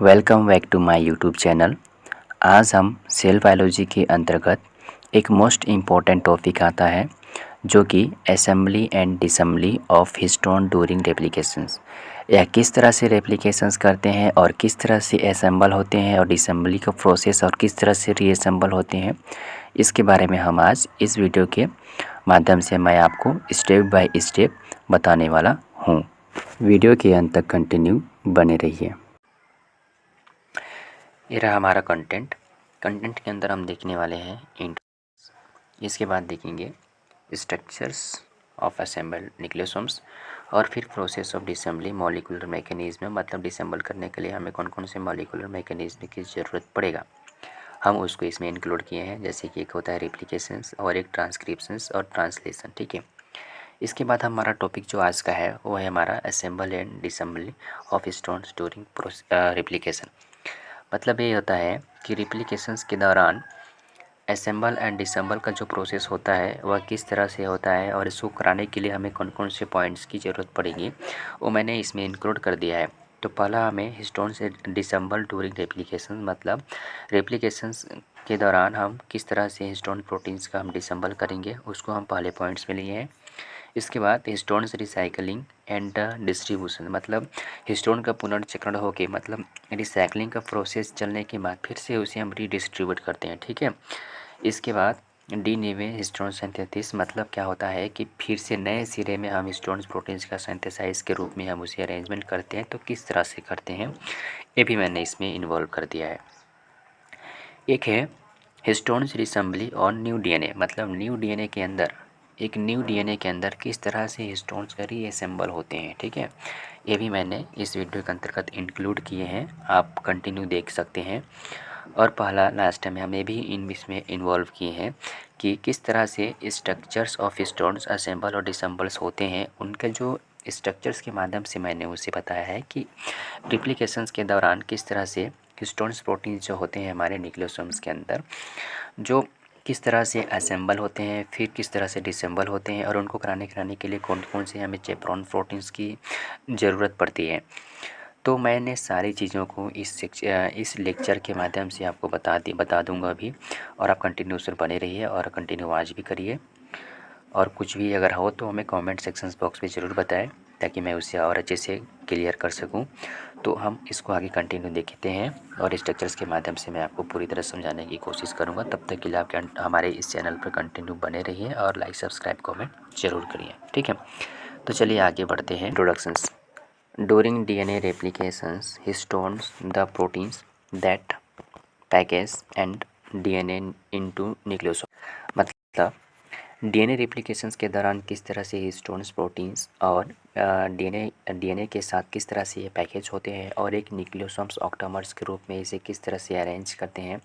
Welcome back to my YouTube channel. आज हम cell biology के अंतर्गत एक मोस्ट इम्पॉर्टेंट टॉपिक आता है जो कि assembly and disassembly of histone during replications. यह किस तरह से रेप्लिकेशंस करते हैं और किस तरह से असेंबल होते हैं और डिसम्बली का प्रोसेस और किस तरह से रीअसेंबल होते हैं, इसके बारे में हम आज इस वीडियो के माध्यम से मैं आपको स्टेप बाय स्टेप बताने वाला हूँ। वीडियो के अंत तक कंटिन्यू बने रहिए। ये रहा हमारा कंटेंट के अंदर हम देखने वाले हैं इंट्रो। इसके बाद देखेंगे स्ट्रक्चर्स ऑफ असेंबल्ड न्यूक्लियोसोम्स और फिर process of disassembly molecular mechanism, मतलब डिसेंबल करने के लिए हमें कौन कौन से मॉलिक्यूलर मैकेनिज्म की ज़रूरत पड़ेगा, हम उसको इसमें इंक्लूड किए हैं। जैसे कि एक होता है रेप्लिकेशंस और एक ट्रांसक्रिप्शंस और ट्रांसलेशन, ठीक है। इसके बाद हमारा टॉपिक जो आज का है वो है हमारा assemble and disassembly of stones during replication. मतलब ये होता है कि रिप्लिकेशंस के दौरान असेंबल एंड डिसेंबल का जो प्रोसेस होता है वह किस तरह से होता है और इसको कराने के लिए हमें कौन कौन से पॉइंट्स की ज़रूरत पड़ेगी वो मैंने इसमें इंक्लूड कर दिया है। तो पहला हमें हिस्टोन से डिसेंबल ड्यूरिंग रेप्लिकेशन, मतलब रेप्लिकेशंस के दौरान हम किस तरह से हिस्टोन प्रोटीन्स का हम डिसेंबल करेंगे उसको हम पहले पॉइंट्स में लिए हैं। इसके बाद हिस्टोन्स रिसाइकलिंग एंड डिस्ट्रीब्यूशन, मतलब हिस्टोन का पुनर्चक्रण होके, मतलब रिसाइकलिंग का प्रोसेस चलने के बाद फिर से उसे हम रीडिस्ट्रीब्यूट करते हैं, ठीक है। इसके बाद डी नेवे हिस्टोन सिंथेसिस, मतलब क्या होता है कि फिर से नए सिरे में हम हिस्टोन प्रोटीन्स का सिंथेसाइज के रूप में हम उसे अरेंजमेंट करते हैं। तो किस तरह से करते हैं ये भी मैंने इसमें इन्वॉल्व कर दिया है। एक है हिस्टोन्स रिसेंबली और न्यू डीएनए, मतलब न्यू डीएनए के अंदर किस तरह से हिस्टोन्स का रीअसेंबल होते हैं, ठीक है। ये भी मैंने इस वीडियो के अंतर्गत इंक्लूड किए हैं, आप कंटिन्यू देख सकते हैं। और पहला लास्ट में हमें भी इसमें इन्वॉल्व किए हैं कि किस तरह से स्ट्रक्चर्स ऑफ हिस्टोन्स असेंबल और डिसेंबल्स होते हैं। उनके जो स्ट्रक्चर्स के माध्यम से मैंने उसे बताया है कि रिप्लिकेशंस के दौरान किस तरह से हिस्टोन्स प्रोटीन जो होते हैं हमारे न्यूक्लियोसोम्स के अंदर, जो किस तरह से असेंबल होते हैं, फिर किस तरह से डिसेंबल होते हैं और उनको कराने के लिए कौन कौन से हमें चेपरॉन प्रोटीन्स की ज़रूरत पड़ती है। तो मैंने सारी चीज़ों को इस लेक्चर के माध्यम से आपको बता दूंगा अभी, और आप कंटिन्यू उसमें बने रहिए और कंटिन्यू आज भी करिए। और कुछ भी अगर हो तो हमें कमेंट सेक्शंस बॉक्स में ज़रूर बताएं ताकि मैं उसे और अच्छे से क्लियर कर सकूं। तो हम इसको आगे कंटिन्यू देखते हैं और स्ट्रक्चर्स के माध्यम से मैं आपको पूरी तरह समझाने की कोशिश करूंगा। तब तक के लिए आप हमारे इस चैनल पर कंटिन्यू बने रहिए और लाइक सब्सक्राइब कमेंट ज़रूर करिए, ठीक है। तो चलिए आगे बढ़ते हैं। Introductions. During DNA replications histones the proteins that package and DNA into nucleosome, मतलब डीएनए रेप्लिकेशंस के दौरान किस तरह से हिस्टोन्स प्रोटीन्स और डीएनए के साथ किस तरह से ये पैकेज होते हैं और एक न्यूक्लियोसोम्स ऑक्टामर्स के रूप में इसे किस तरह से अरेंज करते हैं,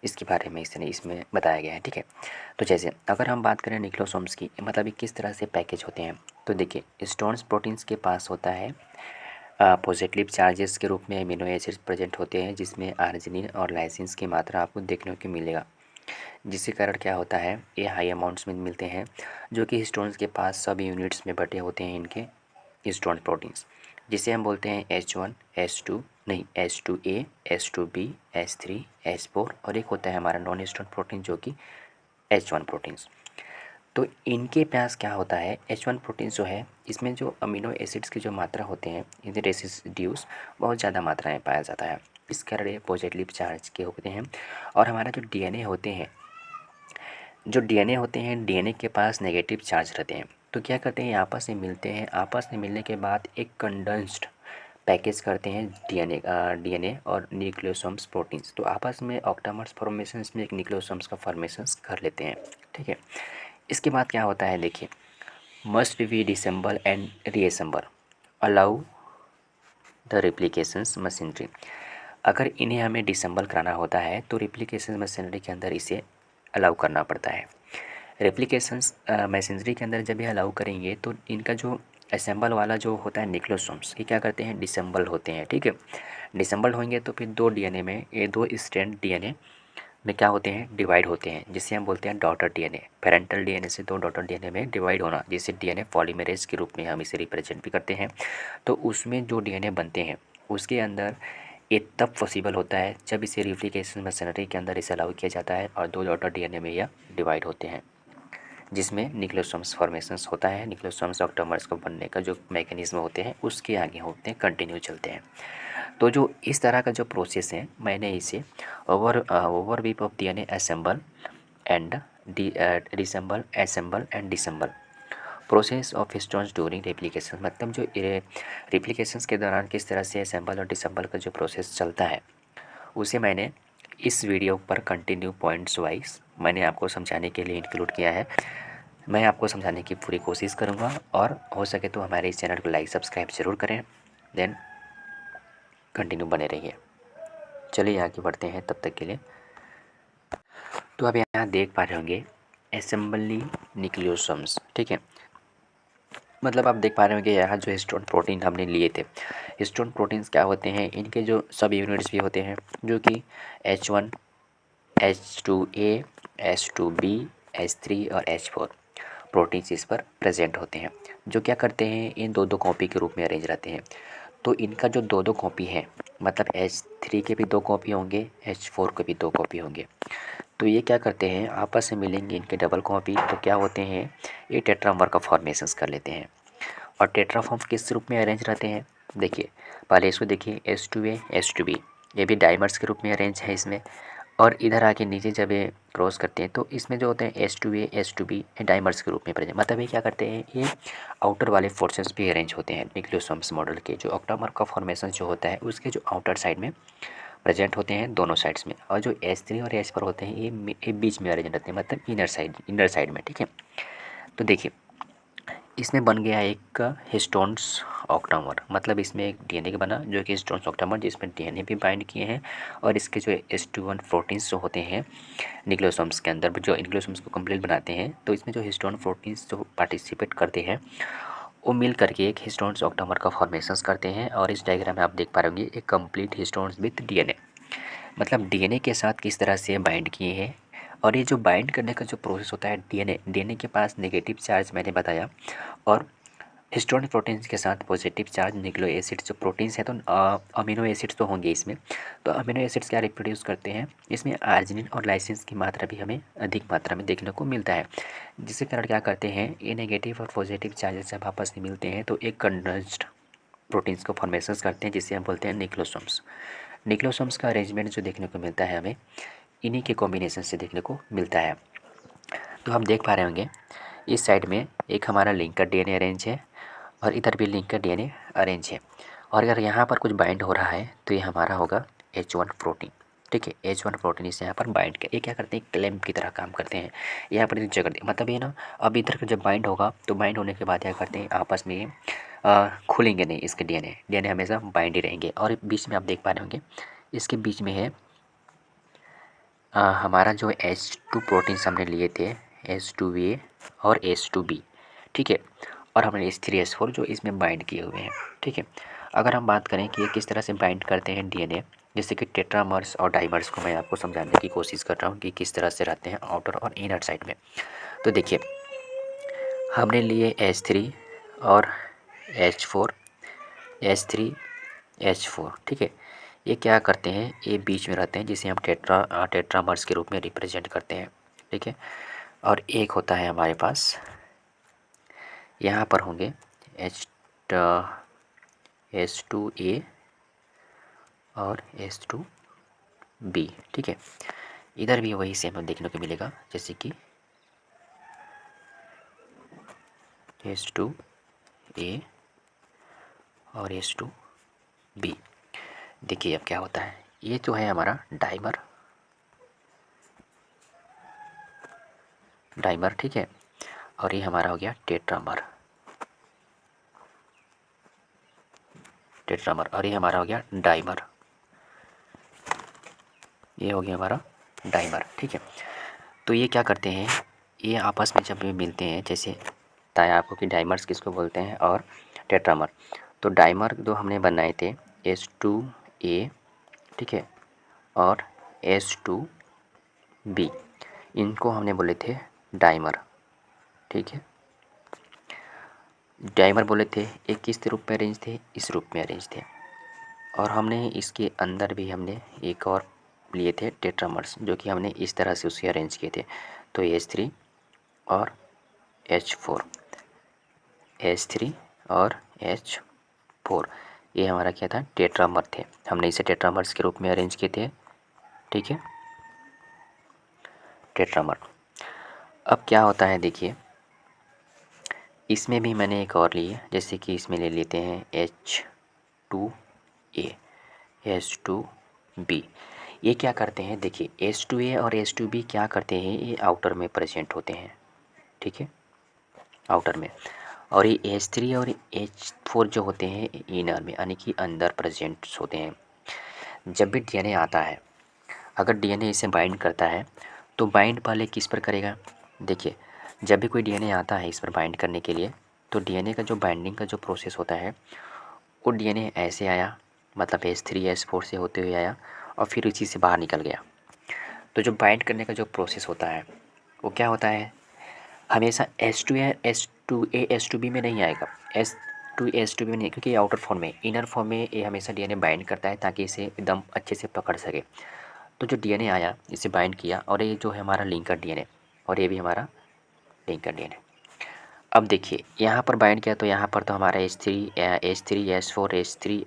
इसके बारे में इसमें बताया गया है, ठीक है। तो जैसे अगर हम बात करें न्यूक्लियोसोम्स की, मतलब ये किस तरह से पैकेज होते हैं, तो देखिए हिस्टोन्स प्रोटीन्स के पास होता है पॉजिटिव चार्जेस के रूप में अमीनो एसिड्स प्रेजेंट होते हैं जिसमें आर्जिनिन और लाइसिन्स की मात्रा आपको देखने को मिलेगा, जिसके कारण क्या होता है ये हाई अमाउंट्स में मिलते हैं, जो कि हिस्टोन्स के पास सब यूनिट्स में बटे होते हैं इनके हिस्टोन प्रोटीन्स, जिसे हम बोलते हैं H1 H2 नहीं H2A H2B H3 H4, और एक होता है हमारा नॉन हिस्टोन प्रोटीन जो कि H1 प्रोटीन्स। तो इनके पास क्या होता है H1 प्रोटीन जो है इसमें जो अमीनो एसिड्स की जो मात्रा होते हैं इनके रेसिड्यूस बहुत ज़्यादा मात्रा में पाया जाता है, इस कारण ये पॉजिटिव चार्ज के होते हैं। और हमारा जो डीएनए होते हैं डीएनए के पास नेगेटिव चार्ज रहते हैं। तो क्या करते हैं आपस में मिलते हैं, आपस में मिलने के बाद एक कंडेंस्ड पैकेज करते हैं डीएनए और न्यूक्लियोसोम्स प्रोटीन्स, तो आपस में ऑक्टामर्स फॉर्मेशंस में एक न्यूक्लियोसोम्स का फॉर्मेशंस कर लेते हैं, ठीक है। इसके बाद क्या होता है देखिए, must be disassemble and reassemble allow the replications machinery. अगर इन्हें हमें डिसेंबल कराना होता है तो रिप्लिकेशन मशीनरी के अंदर इसे अलाउ करना पड़ता है। रेप्लिकेशंस मशीनरी के अंदर जब ये अलाउ करेंगे तो इनका जो असेंबल वाला जो होता है न्यूक्लियोसोम्स ये क्या करते हैं डिसेंबल होते हैं, ठीक है। डिसेंबल होंगे तो फिर दो डीएनए में ये दो स्ट्रैंड डीएनए में क्या होते हैं डिवाइड होते हैं, जिसे हम बोलते हैं डॉटर डीएनए। पेरेंटल डीएनए से दो डॉटर डीएनए में डिवाइड होना, जिसे डीएनए पॉलीमरेज के रूप में हम इसे रिप्रेजेंट भी करते हैं। तो उसमें जो डीएनए बनते हैं उसके अंदर ये तब पॉसिबल होता है जब इसे रेप्लिकेशन मशीनरी के अंदर इसे अलाउ किया जाता है और 2 डॉटर डीएनए में यह डिवाइड होते हैं, जिसमें न्यूक्लियोसोम्स फॉर्मेशंस होता है। न्यूक्लियोसोम्स ऑक्टोमर्स को बनने का जो मैकेनिज्म होते हैं उसके आगे होते हैं, कंटिन्यू चलते हैं। तो जो इस तरह का जो प्रोसेस है, मैंने इसे overview of DNA assemble and disassemble assemble and disassemble process of histones during replication, मतलब जो रेप्लिकेशंस के दौरान किस तरह से असेंबल और डिसेंबल का जो प्रोसेस चलता है उसे मैंने इस वीडियो पर कंटिन्यू पॉइंट्स वाइज मैंने आपको समझाने के लिए इंक्लूड किया है। मैं आपको समझाने की पूरी कोशिश करूँगा और हो सके तो हमारे इस चैनल को लाइक सब्सक्राइब ज़रूर करें, देन कंटिन्यू बने रहिए। चलिए आगे बढ़ते हैं, तब तक के लिए। तो अब यहाँ देख पा रहे होंगे असेंबली न्यूक्लियोसोम्स, ठीक है। मतलब आप देख पा रहे होंगे यहाँ जो हिस्टोन प्रोटीन हमने लिए थे, हिस्टोन प्रोटीन्स क्या होते हैं, इनके जो सब यूनिट्स भी होते हैं जो कि H1, H2A, H2B, H3 और H4 प्रोटीन्स इस पर प्रेजेंट होते हैं, जो क्या करते हैं, इन दो दो कॉपी के रूप में अरेंज रहते हैं। तो इनका जो दो दो कॉपी है, मतलब H3 के भी 2 कॉपी होंगे, H4 के भी 2 कॉपी होंगे। तो ये क्या करते हैं, आपस में मिलेंगे इनके डबल कॉपी, तो क्या होते हैं, ये टेट्रामर का फॉर्मेशंस कर लेते हैं। और टेट्राफॉर्म किस रूप में अरेंज रहते हैं, देखिए पहले इसको देखिए, H2A H2B, ये भी डाइमर्स के रूप में अरेंज है इसमें। और इधर आके नीचे जब ये क्रॉस करते हैं तो इसमें जो होते हैं H2A H2B डाइमर्स के रूप में प्रेजेंट, मतलब ये क्या करते हैं, ये आउटर वाले फोर्सेस भी अरेंज होते हैं न्यूक्लियोसोम्स मॉडल के। जो ऑक्टामर का फॉर्मेशन जो होता है उसके जो आउटर साइड में प्रेजेंट होते हैं दोनों साइड्स में, और जो H3 और H4 होते हैं ये बीच में अरेंज रहते हैं, मतलब इनर साइड में, ठीक है। तो देखिए इसमें बन गया एक हिस्टोन्स ऑक्टामर, मतलब इसमें एक डीएनए का बना जो कि हिस्टोन्स ऑक्टामर, जिसमें डीएनए भी बाइंड किए हैं। और इसके जो H2 प्रोटीन्स जो होते हैं न्यूक्लियोसोम्स के अंदर, जो न्यूक्लियोसोम्स को कंप्लीट बनाते हैं, तो इसमें जो हिस्टोन प्रोटीन्स जो पार्टिसिपेट करते हैं वो मिल करके एक हिस्टोन्स ऑक्टामर का फॉर्मेशंस करते हैं। और इस डायग्राम में आप देख पा रहे होंगे एक कंप्लीट हिस्टोन्स विथ डीएनए, मतलब डीएनए के साथ किस तरह से बाइंड किए हैं। और ये जो बाइंड करने का जो प्रोसेस होता है, डीएनए के पास नेगेटिव चार्ज मैंने बताया, और हिस्टोनिक प्रोटीन्स के साथ पॉजिटिव चार्ज न्यूक्लियो एसिड्स जो प्रोटीन्स हैं, तो अमीनो एसिड्स तो होंगे इसमें। तो अमीनो एसिड्स क्या रिप्रोड्यूस करते हैं, इसमें आर्जिनिन और लाइसिन की मात्रा भी हमें अधिक मात्रा में देखने को मिलता है, जिसके कारण क्या करते हैं, ये नेगेटिव और पॉजिटिव चार्जेस जब आपस में मिलते हैं तो एक कंडेंस्ड प्रोटीन्स को फॉर्मेशंस करते हैं, जिसे हम बोलते हैं न्यूक्लियोसोम्स। न्यूक्लियोसोम्स का अरेंजमेंट जो देखने को मिलता है हमें इन्हीं के कॉम्बिनेशन से देखने को मिलता है। तो हम देख पा रहे होंगे इस साइड में एक हमारा लिंकर डीएनए अरेंज है और इधर भी लिंकर डीएनए अरेंज है। और अगर यहाँ पर कुछ बाइंड हो रहा है तो ये हमारा होगा H1 प्रोटीन, ठीक है। H1 प्रोटीन इसे यहाँ पर बाइंड कर, ये क्या करते हैं, क्लैंप की तरह काम करते हैं, यहाँ पर जगह, मतलब ये ना, अब इधर जब बाइंड होगा तो बाइंड होने के बाद क्या करते हैं, आपस में ये खुलेंगे नहीं, इसके डीएनए हमेशा बाइंड ही रहेंगे। और बीच में आप देख पा रहे होंगे इसके बीच में है हमारा जो H2 प्रोटीन्स हमने लिए थे, H2A और H2B, ठीक है। और हमने H3H4 जो इसमें बाइंड किए हुए हैं, ठीक है। अगर हम बात करें कि ये किस तरह से बाइंड करते हैं डीएनए, जैसे कि टेट्रामर्स और डाइमर्स को मैं आपको समझाने की कोशिश कर रहा हूँ कि किस तरह से रहते हैं आउटर और इनर साइड में। तो देखिए हमने लिए H3 और H4, H3 H4, ठीक है। ये क्या करते हैं, ये बीच में रहते हैं, जिसे हम टेट्रामर्स के रूप में रिप्रेजेंट करते हैं, ठीक है। और एक होता है हमारे पास, यहाँ पर होंगे H2A और H2B, ठीक है। इधर भी वही सेम देखने को मिलेगा, जैसे कि H2A और H2B। देखिए अब क्या होता है, ये जो है हमारा डाइमर, ठीक है। और ये हमारा हो गया टेट्रामर, और ये हमारा हो गया डाइमर, ये हो गया हमारा डाइमर, ठीक है। तो ये क्या करते हैं, ये आपस में जब ये मिलते हैं, जैसे बताया आपको कि डाइमर्स किसको बोलते हैं और टेट्रामर। तो डाइमर जो हमने बनाए थे H2A, ठीक है, और H2B, इनको हमने बोले थे डाइमर, ठीक है। डाइमर बोले थे, एक किस रूप में अरेंज थे, इस रूप में अरेंज थे, और हमने इसके अंदर भी हमने एक और लिए थे टेट्रामर्स, जो कि हमने इस तरह से उसे अरेंज किए थे। तो H3 और H4, H3 और H4, ये हमारा क्या था, टेट्रामर थे। हमने इसे टेट्रामर्स के रूप में अरेंज किए थे, ठीक है, टेट्रामर। अब क्या होता है देखिए, इसमें भी मैंने एक और लिए, जैसे कि इसमें ले लेते हैं H2A, H2B। ये क्या करते हैं देखिए, H2A और H2B क्या करते हैं, ये आउटर में प्रेजेंट होते हैं, ठीक है, आउटर में। और ये H3 और H4 जो होते हैं इनर में, यानी कि अंदर प्रेजेंट होते हैं। जब भी डीएनए आता है, अगर डीएनए इसे बाइंड करता है तो बाइंड पहले किस पर करेगा, देखिए जब भी कोई डीएनए आता है इस पर बाइंड करने के लिए, तो डीएनए का जो बाइंडिंग का जो प्रोसेस होता है, वो डीएनए ऐसे आया, मतलब H3 H4 से होते हुए आया और फिर इसी से बाहर निकल गया। तो जो बाइंड करने का जो प्रोसेस होता है वो क्या होता है, हमेशा H2A H2B में नहीं आएगा, H2B में नहीं, क्योंकि आउटर फॉर्म में, इनर फॉर्म में ये हमेशा डीएनए बाइंड करता है ताकि इसे एकदम अच्छे से पकड़ सके। तो जो डीएनए आया इसे बाइंड किया, और ये जो है हमारा लिंकर डीएनए, और ये भी हमारा लिंकर डीएनए। अब देखिए यहाँ पर बाइंड किया तो यहाँ पर तो हमारा H3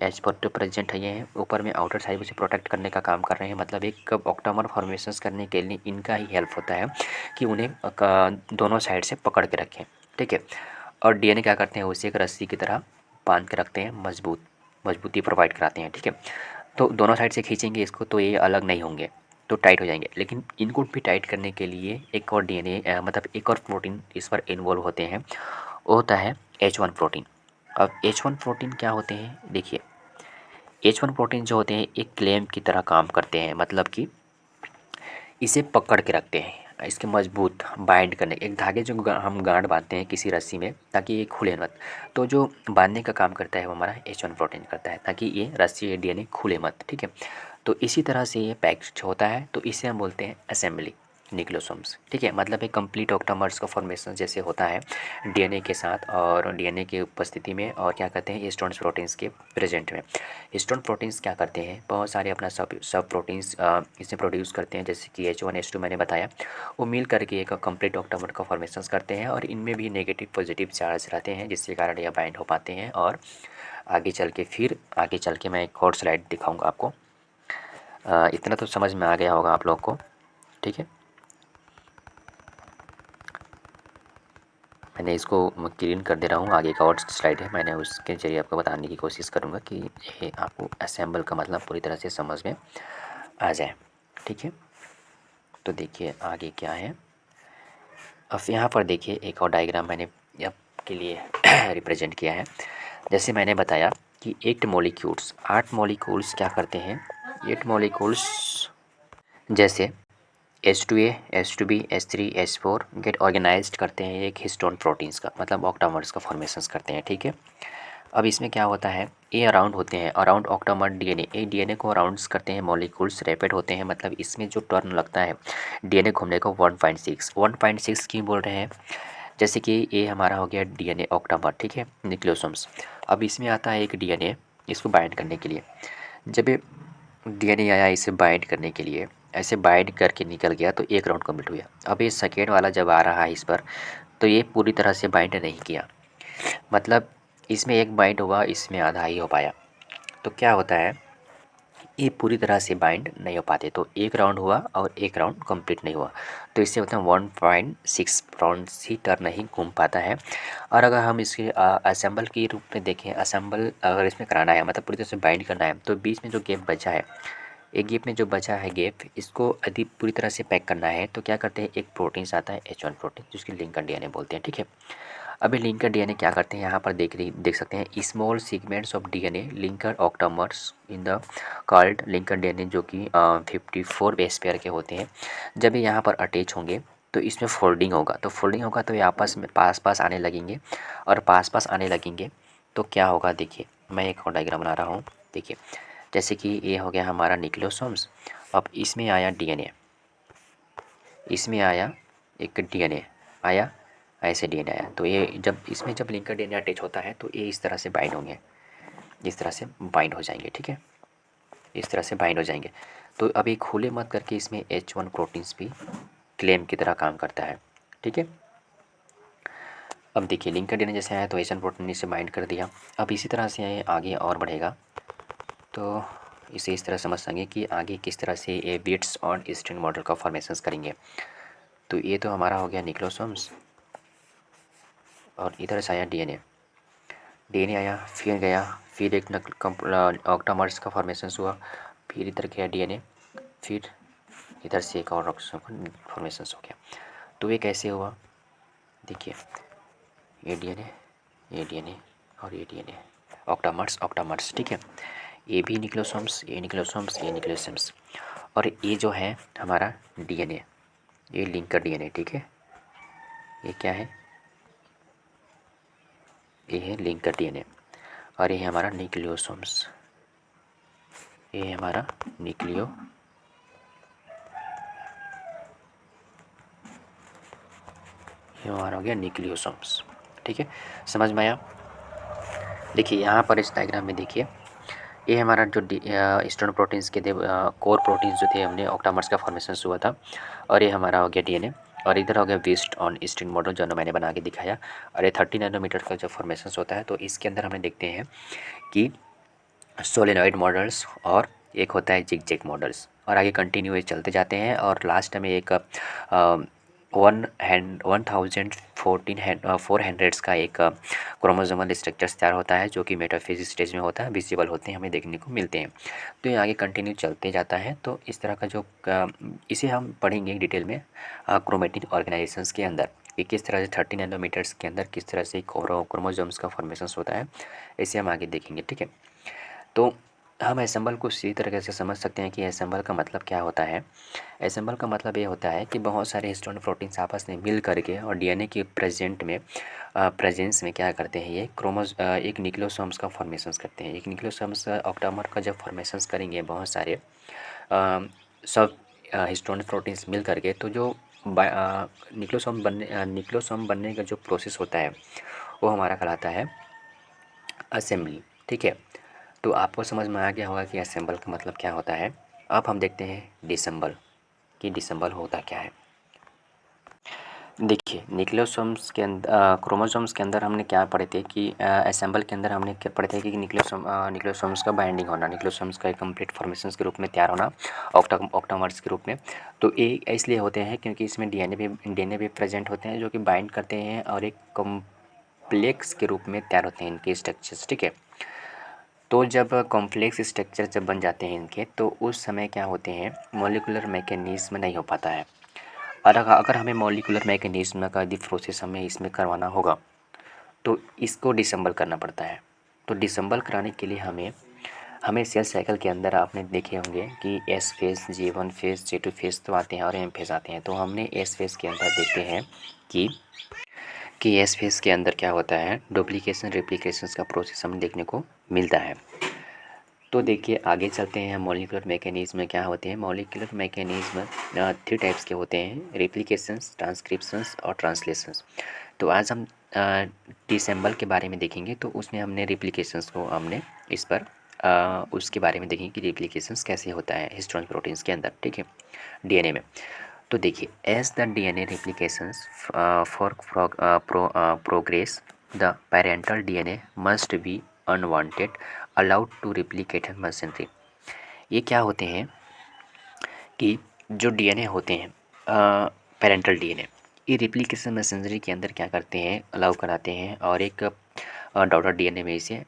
H4 तो प्रेजेंट है, ये हैं ऊपर में, आउटर साइड से प्रोटेक्ट करने का काम कर रहे हैं। मतलब एक ऑक्टामर फॉर्मेशंस करने के लिए इनका ही हेल्प होता है कि उन्हें दोनों साइड से पकड़ के रखें, ठीक है। और डीएनए क्या करते हैं, उसे एक रस्सी की तरह बांध के रखते हैं, मजबूती प्रोवाइड कराते हैं, ठीक है। तो दोनों साइड से खींचेंगे इसको तो ये अलग नहीं होंगे, तो टाइट हो जाएंगे। लेकिन इनको भी टाइट करने के लिए एक और डीएनए मतलब एक और प्रोटीन इस पर इन्वॉल्व होते हैं, वो होता है H1 प्रोटीन। अब H1 प्रोटीन क्या होते हैं देखिए, H1 प्रोटीन जो होते हैं एक क्लैंप की तरह काम करते हैं, मतलब कि इसे पकड़ के रखते हैं, इसके मजबूत बाइंड करने, एक धागे जो हम गांठ बांधते हैं किसी रस्सी में ताकि ये खुले मत, तो जो बांधने का काम करता है वो हमारा H1 प्रोटीन करता है, ताकि ये रस्सी या डीएनए खुले मत, ठीक है। तो इसी तरह से ये पैक्ड होता है, तो इसे हम बोलते हैं असेंबली निक्लोसोम्स, ठीक है। मतलब एक कंप्लीट ऑक्टामर्स का फॉर्मेशन जैसे होता है डीएनए के साथ और डीएनए की उपस्थिति में, और क्या कहते हैं हिस्टोन प्रोटीन्स के प्रेजेंट में। हिस्टोन प्रोटीन्स क्या करते हैं, बहुत सारे अपना सब प्रोटीन्स इसे प्रोड्यूस करते हैं, जैसे कि H1 H2 मैंने बताया, वो मिल करके एक कंप्लीट ऑक्टामर का फॉर्मेशन करते हैं, और इनमें भी नेगेटिव पॉजिटिव चार्ज रहते हैं, जिसके कारण यह बाइंड हो पाते हैं। और आगे चल के मैं एक और स्लाइड दिखाऊंगा आपको। इतना तो समझ में आ गया होगा आप लोग को, ठीक है। मैंने इसको क्लीन कर दे रहा हूँ, आगे का और स्लाइड है, मैंने उसके जरिए आपको बताने की कोशिश करूँगा कि ये आपको असेंबल का मतलब पूरी तरह से समझ में आ जाए, ठीक है। तो देखिए आगे क्या है, अब यहाँ पर देखिए एक और डायग्राम मैंने आपके लिए रिप्रेजेंट किया है। जैसे मैंने बताया कि 8 मॉलिक्यूल्स क्या करते हैं, 8 मॉलिक्यूल्स जैसे H2A H2B H3 H4 gate organised करते हैं एक हिस्टोन प्रोटीन्स का, मतलब ऑक्टामर्स का फॉर्मेशंस करते हैं, ठीक है। अब इसमें क्या होता है, ये अराउंड होते हैं, अराउंड ऑक्टामर डीएनए, ये डीएनए को अराउंड्स करते हैं, मॉलिक्यूल्स रैपिड होते हैं, मतलब इसमें जो टर्न लगता है डीएनए घूमने को 1.6 की बोल रहे हैं। जैसे कि ये हमारा हो गया डीएनए ऑक्टामर, ठीक है, न्यूक्लियोसोम्स। अब इसमें आता है एक डीएनए इसको बाइंड करने के लिए, जब ये डीएनए आया इसे बाइंड करने के लिए, ऐसे बाइंड करके निकल गया तो एक राउंड कंप्लीट हुआ। अब ये सेकेंड वाला जब आ रहा है इस पर, तो ये पूरी तरह से बाइंड नहीं किया, मतलब इसमें एक बाइंड हुआ, इसमें आधा ही हो पाया। तो क्या होता है, ये पूरी तरह से बाइंड नहीं हो पाते, तो एक राउंड हुआ और एक राउंड कंप्लीट नहीं हुआ, तो इससे होता है 1.6 राउंड ही टर्न नहीं घूम पाता है। और अगर हम इसके असेंबल के रूप में देखें, असेंबल अगर इसमें कराना है, मतलब पूरी तरह से बाइंड करना है, तो बीच में जो गैप बचा है, एक गैप में जो बचा है गैप, इसको यदि पूरी तरह से पैक करना है तो क्या करते हैं, एक प्रोटीन आता है H1 प्रोटीन, जिसकी लिंकर डीएनए बोलते हैं, ठीक है। अभी लिंकर डीएनए क्या करते हैं, यहाँ पर देख सकते हैं small segments of DNA linker octamers in the called linker DNA, जो कि 54 बेस पेयर के होते हैं। जब ये यहाँ पर अटैच होंगे तो इसमें फोल्डिंग होगा, तो ये आपस में पास पास आने लगेंगे, और पास पास आने लगेंगे तो क्या होगा देखिए, मैं एक और डायग्राम बना रहा हूँ, देखिए जैसे कि ये हो गया हमारा न्यूक्लियोसोम्स। अब इसमें आया डीएनए, इसमें आया एक डीएनए आया, ऐसे डीएनए आया, तो ये जब लिंकर डीएनए अटैच होता है तो ये इस तरह से बाइंड होंगे, इस तरह से बाइंड हो जाएंगे, ठीक है। इस तरह से बाइंड हो जाएंगे। तो अभी खुले मत करके इसमें H1 प्रोटीन्स भी क्लेम की तरह काम करता है। ठीक है, अब देखिए लिंकर डीएनए जैसे आया तो H1 प्रोटीन इसे बाइंड कर दिया। अब इसी तरह से आगे और बढ़ेगा तो इसे इस तरह समझ सकेंगे कि आगे किस तरह से ये बिट्स और स्ट्रिंग मॉडल का फॉर्मेशन करेंगे। तो ये तो हमारा हो गया न्यूक्लियोसोम्स और इधर से आया डीएनए। डीएनए आया, फिर गया, फिर एक ऑक्टामर्स का फॉर्मेशन हुआ, फिर इधर गया डीएनए, फिर इधर से एक और फॉर्मेशन हो गया। तो ये कैसे हुआ, देखिए ये डीएनए, ये डीएनए और ये डीएनए, ऑक्टामर्स ऑक्टामर्स। ठीक है, ये भी न्यूक्लियोसोम्स, ये न्यूक्लियोसोम्स, ये न्यूक्लियोसोम्स, और ये जो है हमारा डीएनए, ये लिंकर डीएनए। ठीक है, ये क्या है, ये है लिंकर डीएनए, और ये है हमारा न्यूक्लियोसोम्स, ये है हमारा न्यूक्लियो, ये हमारा हो गया न्यूक्लियोसोम्स। ठीक है, समझ में आया। देखिए यहाँ पर इस डायग्राम में देखिए, ये हमारा जो स्टोन प्रोटीन्स के थे, कोर प्रोटीन्स जो थे, हमने ऑक्टामर्स का फॉर्मेशन हुआ था, और ये हमारा हो गया डीएनए, और इधर हो गया बेस्ड ऑन स्ट्रिंग मॉडल जो मैंने बना के दिखाया। और ये 30 नैनोमीटर का जो फॉर्मेशन होता है, तो इसके अंदर हमें देखते हैं कि सोलेनॉइड मॉडल्स और एक होता है जिग जैग मॉडल्स, और आगे कंटिन्यू चलते जाते हैं, और लास्ट में एक 400 का एक क्रोमोसोमल स्ट्रक्चर्स तैयार होता है जो कि मेटाफेज स्टेज में होता है, विजिबल होते हैं, हमें देखने को मिलते हैं। तो ये आगे कंटिन्यू चलते जाता है। तो इस तरह का जो इसे हम पढ़ेंगे डिटेल में क्रोमेटिन ऑर्गेनाइजेशंस के अंदर, कि किस तरह से 30 नैनोमीटर्स के अंदर किस तरह से क्रोमोसोम्स का फॉर्मेशन होता है, इसे हम आगे देखेंगे। ठीक है, तो हम असेंबल को इसी तरीके से समझ सकते हैं कि असेंबल का मतलब क्या होता है। असेंबल का मतलब ये होता है कि बहुत सारे हिस्टोन प्रोटीन्स आपस में मिल करके और डीएनए के प्रेजेंस में क्या करते हैं, ये एक न्यूक्लियोसोम्स का फॉर्मेशन करते हैं। एक न्यूक्लियोसोम्स ऑक्टामर का जब फॉर्मेशन करेंगे बहुत सारे सब हिस्टोन प्रोटीन्स मिल करके, तो जो न्यूक्लियोसोम बनने का जो प्रोसेस होता है वो हमारा कहलाता है असेंबली। ठीक है, तो आपको समझ में आ गया होगा कि असेंबल का मतलब क्या होता है। अब हम देखते हैं डिसेंबल, कि डिसेंबल होता क्या है। देखिए न्यूक्लियोसोम्स के अंदर, क्रोमोसोम्स के अंदर हमने क्या पढ़े थे कि असेंबल के अंदर हमने क्या पढ़े थे कि न्यूक्लियोसोम्स का बाइंडिंग होना, न्यूक्लियोसोम्स का एक कंप्लीट फॉर्मेशन के रूप में तैयार होना ऑक्टामर्स के रूप में। तो ये इसलिए होते हैं क्योंकि इसमें डीएनए भी प्रेजेंट होते हैं जो कि बाइंड करते हैं और एक कॉम्प्लेक्स के रूप में तैयार होते हैं इनके स्ट्रक्चर्स। ठीक है, तो जब कॉम्प्लेक्स स्ट्रक्चर जब बन जाते हैं इनके, तो उस समय क्या होते हैं, मॉलिक्यूलर मैकेनिज्म नहीं हो पाता है। और अगर हमें मॉलिक्यूलर मैकेनिज्म का यदि प्रोसेस हमें इसमें करवाना होगा तो इसको डिसेंबल करना पड़ता है। तो डिसेंबल कराने के लिए हमें सेल साइकिल के अंदर आपने देखे होंगे कि S phase, G1 phase, G2 phase तो आते हैं और एम फेज आते हैं। तो हमने एस फेज के अंदर देखते हैं कि एस फेज के अंदर क्या होता है, डुप्लीकेशन रेप्लिकेशन का प्रोसेस हमें देखने को मिलता है। तो देखिए आगे चलते हैं, मॉलिक्यूलर मैकेनिज्म में क्या होते हैं। मॉलिक्यूलर मैकेनिज्म 3 टाइप्स के होते हैं, रेप्लिकेशंस, ट्रांसक्रिप्शंस और ट्रांसलेशंस। तो आज हम डिसेंबल के बारे में देखेंगे। तो उसमें हमने रेप्लिकेशंस को हमने इस पर उसके बारे में देखेंगे कि रेप्लिकेशंस कैसे होता है हिस्टोन प्रोटीन्स के अंदर। ठीक है, डीएनए में। तो देखिए as the DNA replications for progress the parental DNA must be unwanted allowed to replication machinery. ये क्या होते हैं कि जो डीएनए होते हैं, पेरेंटल डीएनए, ये रेप्लिकेशन मशीनरी के अंदर क्या करते हैं, अलाउ कराते हैं, और एक डॉटर डीएनए में इसे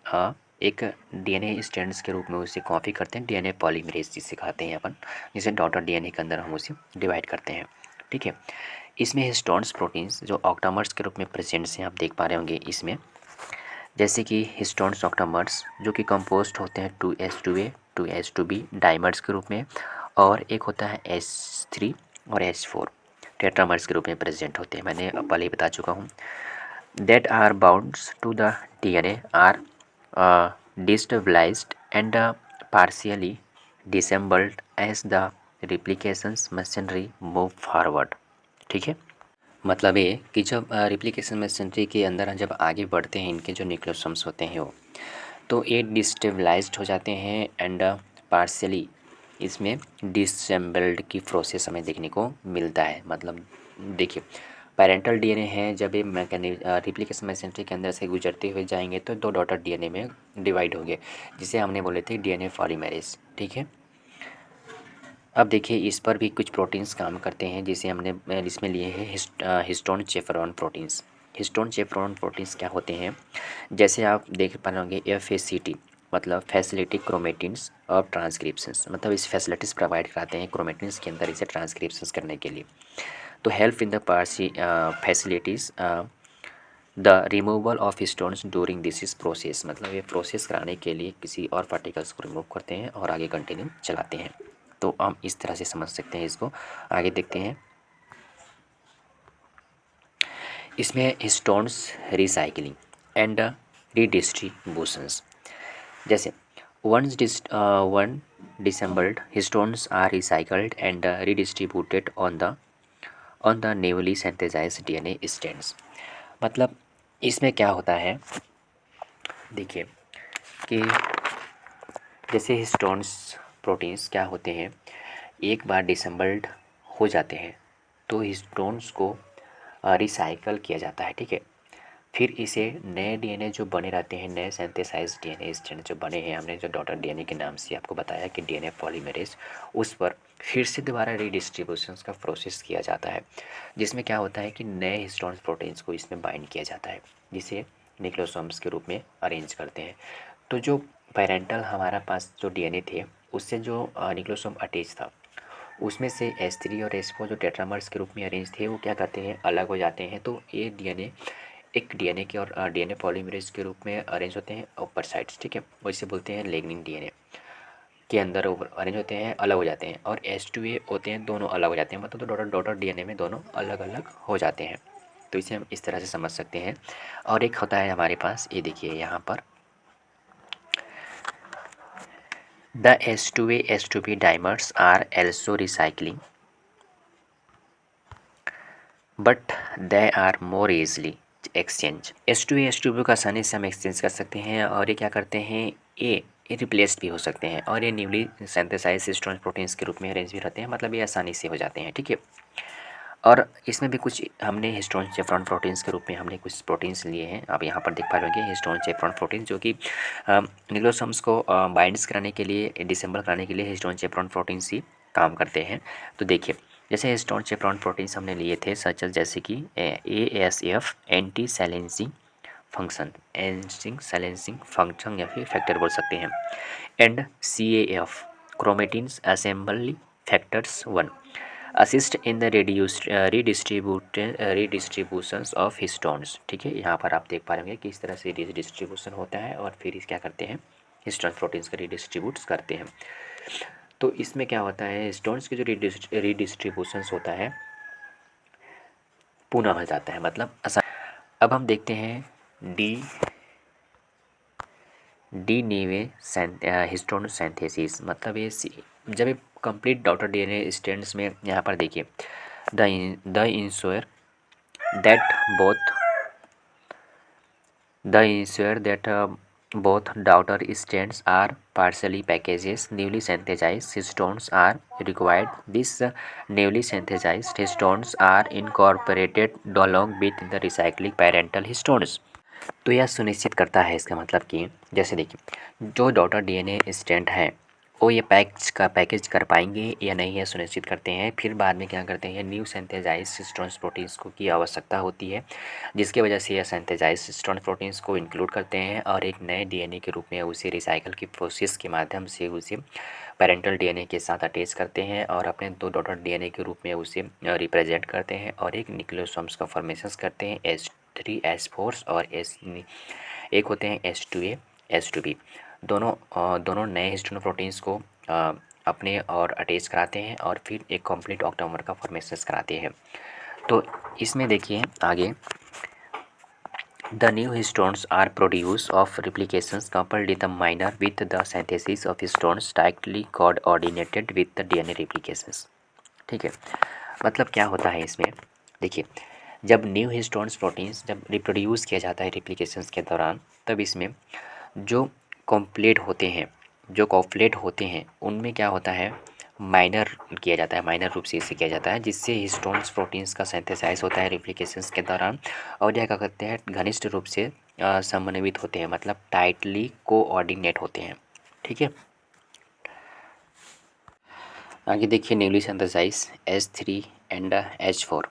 एक डीएनए स्ट्रैंड्स के रूप में उसे कॉपी करते हैं, डीएनए पॉलीमरेज जिसे कहते हैं अपन, जिसे डॉटर डीएनए के अंदर हम उसे डिवाइड करते हैं। ठीक है, इसमें हिस्टोन्स प्रोटीन्स जो ऑक्टामर्स के रूप में प्रेजेंट हैं, आप देख पा रहे होंगे इसमें, जैसे कि हिस्टोन्स ऑक्टामर्स जो कि कंपोस्ट होते हैं 2s2a 2s2b डाइमर्स के रूप में, और एक होता है H3 और H4 टेट्रामर्स के रूप में प्रेजेंट होते हैं। मैंने पहले ही बता चुका हूँ। That are bounds to the DNA are destabilized and partially disassembled as the replications machinery move forward. ठीक है, मतलब ये कि जब रिप्लिकेशन मशीनरी के अंदर जब आगे बढ़ते हैं इनके जो न्यूक्लियोसोम्स होते हैं वो, तो ये डिस्टेबलाइज्ड हो जाते हैं एंड पार्शियली इसमें डिसेंबल्ड की प्रोसेस हमें देखने को मिलता है। मतलब देखिए, पेरेंटल डीएनए है, जब ये रिप्लिकेशन मैसेंजरी के अंदर से गुजरते हुए जाएंगे तो दो डॉटर डीएनए में डिवाइड होंगे, जिसे हमने बोले थे डीएनए पॉलीमरेज। ठीक है, अब देखिए इस पर भी कुछ प्रोटीन्स काम करते हैं, जिसे हमने इसमें लिए हैं हिस्टोन चेफरॉन प्रोटीन्स। हिस्टोन चेफरॉन प्रोटीन्स क्या होते हैं, जैसे आप देख पा रहे होंगे FACT मतलब फैसिलिटी क्रोमेटिन्स और ट्रांसक्रिप्शंस, मतलब इस फैसिलिटीज़ प्रोवाइड कराते हैं क्रोमेटिन्स के अंदर इसे ट्रांसक्रिप्शंस करने के लिए। तो help in the facilities the removal of stones during this is process, मतलब ये प्रोसेस कराने के लिए किसी और पार्टिकल्स को रिमूव करते हैं और आगे कंटिन्यू चलाते हैं। तो हम इस तरह से समझ सकते हैं इसको। आगे देखते हैं, इसमें स्टोन्स रिसाइकलिंग एंड रीडिस्ट्रीब्यूशंस, जैसे one disassembled stones are recycled and redistributed on the newly synthesized DNA strands. मतलब इसमें क्या होता है, देखिए कि जैसे हिस्टोन्स प्रोटीन्स क्या होते हैं, एक बार डिसेंबल्ड हो जाते हैं तो हिस्टोन्स को रिसाइकल किया जाता है। ठीक है, फिर इसे नए डीएनए जो बने रहते हैं, नए सिंथेसाइज्ड डीएनए स्ट्रैंड जो बने हैं, हमने जो डॉटर डीएनए के नाम से आपको बताया कि डीएनए पॉलीमरेज, उस पर फिर से दोबारा रीडिस्ट्रीब्यूशन का प्रोसेस किया जाता है, जिसमें क्या होता है कि नए हिस्टोन्स प्रोटीन्स को इसमें बाइंड किया जाता है, जिसे न्यूक्लियोसोम्स के रूप में अरेंज करते हैं। तो जो पेरेंटल हमारा पास जो डीएनए थे, उससे जो न्यूक्लियोसोम अटैच था, उसमें से S3 और S4 जो टेट्रामर्स के रूप में अरेंज थे, वो क्या करते हैं, अलग हो जाते हैं। तो ये डीएनए एक डीएनए के और डीएनए पॉलीमरेज के रूप में अरेंज होते हैं ऊपर साइड्स। ठीक है, वो इसे बोलते हैं लिग्निन डीएनए के अंदर अरेंज होते हैं, अलग हो जाते हैं। और H2A होते हैं, दोनों अलग हो जाते हैं, मतलब तो डॉटर डॉटर डीएनए में दोनों अलग अलग हो जाते हैं। तो इसे हम इस तरह से समझ सकते हैं। और एक होता है हमारे पास, ये देखिए यहाँ पर the H2A H2B dimers are also recycling but they are more easily exchange. H2A H2B को आसानी से हम एक्सचेंज कर सकते हैं, और ये क्या करते हैं, ये रिप्लेस्ड भी हो सकते हैं, और ये न्यूली सिंथेसाइज्ड हिस्टोन प्रोटीन्स के रूप में अरेंज भी रहते हैं, मतलब ये आसानी से हो जाते हैं। ठीक है, और इसमें भी कुछ हमने हिस्टोन चेफ्रॉन प्रोटीन्स के रूप में हमने कुछ प्रोटीन्स लिए हैं। आप यहाँ पर देख पा रहे होंगे हिस्टोन चेफ्रॉन प्रोटीन, जो कि न्यूक्लियोसोम्स को बाइंड्स कराने के लिए, डिसेंबल कराने के लिए हिस्टोन चेफ्रॉन प्रोटीन्स ही काम करते हैं। तो देखिए, जैसे हिस्टोन चेफ्रॉन प्रोटीन्स हमने लिए थे, सच जैसे कि ASF anti silencing function, silencing function या फिर फैक्टर बोल सकते हैं, and CAF chromatins assembly factors 1 assist in the redistributions of histones. ठीक है, यहाँ पर आप देख पा रहे होंगे कि इस तरह से डिस्ट्रीब्यूशन होता है, और फिर इस क्या करते हैं, हिस्टोन प्रोटीन्स का रीडिस्ट्रीब्यूट करते हैं। तो इसमें क्या होता है, हिस्टोन्स के जो रीडिस्ट्रीब्यूशंस होता है पुनः हो जाता है, मतलब आसान। अब हम देखते हैं डी नेवे हिस्टोन सिंथेसिस, मतलब ये जब ये कंप्लीट डॉटर डीएनए स्ट्रैंड्स में, यहाँ पर देखिए the ensure that both both daughter strands are partially packages newly synthesized histones are required. These newly synthesized histones are incorporated along with the recycling parental histones. तो यह सुनिश्चित करता है, इसका मतलब कि जैसे देखिए जो डॉटर डीएनए स्ट्रैंड है, वो ये पैकेज कर पाएंगे या नहीं, है सुनिश्चित करते हैं। फिर बाद में क्या करते हैं, न्यू सिंथेसाइज्ड हिस्टोन्स प्रोटीन्स को की आवश्यकता होती है, जिसकी वजह से यह सिंथेसाइज्ड हिस्टोन्स प्रोटीन्स को इंक्लूड करते हैं, और एक नए डीएनए के रूप में उसे रिसाइकल की प्रोसेस के माध्यम से उसे पेरेंटल डीएनए के साथ अटैच करते हैं, और अपने दो डॉटर डीएनए के रूप में उसे रिप्रेजेंट करते हैं, और एक न्यूक्लियोसोम्स का फॉर्मेशन करते हैं, H3 H4 और एक होते हैं H2A H2B। दोनों नए हिस्टोन प्रोटीन्स को अपने और अटैच कराते हैं, और फिर एक कंप्लीट ऑक्टोमर का फॉर्मेशन कराते हैं। तो इसमें देखिए आगे, the new histones are produce of replications coupled in the minor with the synthesis of histones tightly coordinated with the DNA replications. ठीक है, मतलब क्या होता है इसमें, देखिए जब न्यू हिस्टोन्स प्रोटीन्स जब रिप्रोड्यूस किया जाता है रिप्लिकेशंस के दौरान, तब इसमें जो कंप्लीट होते हैं जो कॉपलेट होते हैं उनमें क्या होता है, माइनर किया जाता है, माइनर रूप से इसे किया जाता है, जिससे हिस्टोन्स प्रोटीन्स का सिंथेसाइज होता है रेप्लिकेशंस के दौरान। और यह क्या करते हैं, घनिष्ठ रूप से समन्वित होते हैं, मतलब टाइटली कोऑर्डिनेट होते हैं। ठीक है, आगे देखिए newly synthesize H3 and H4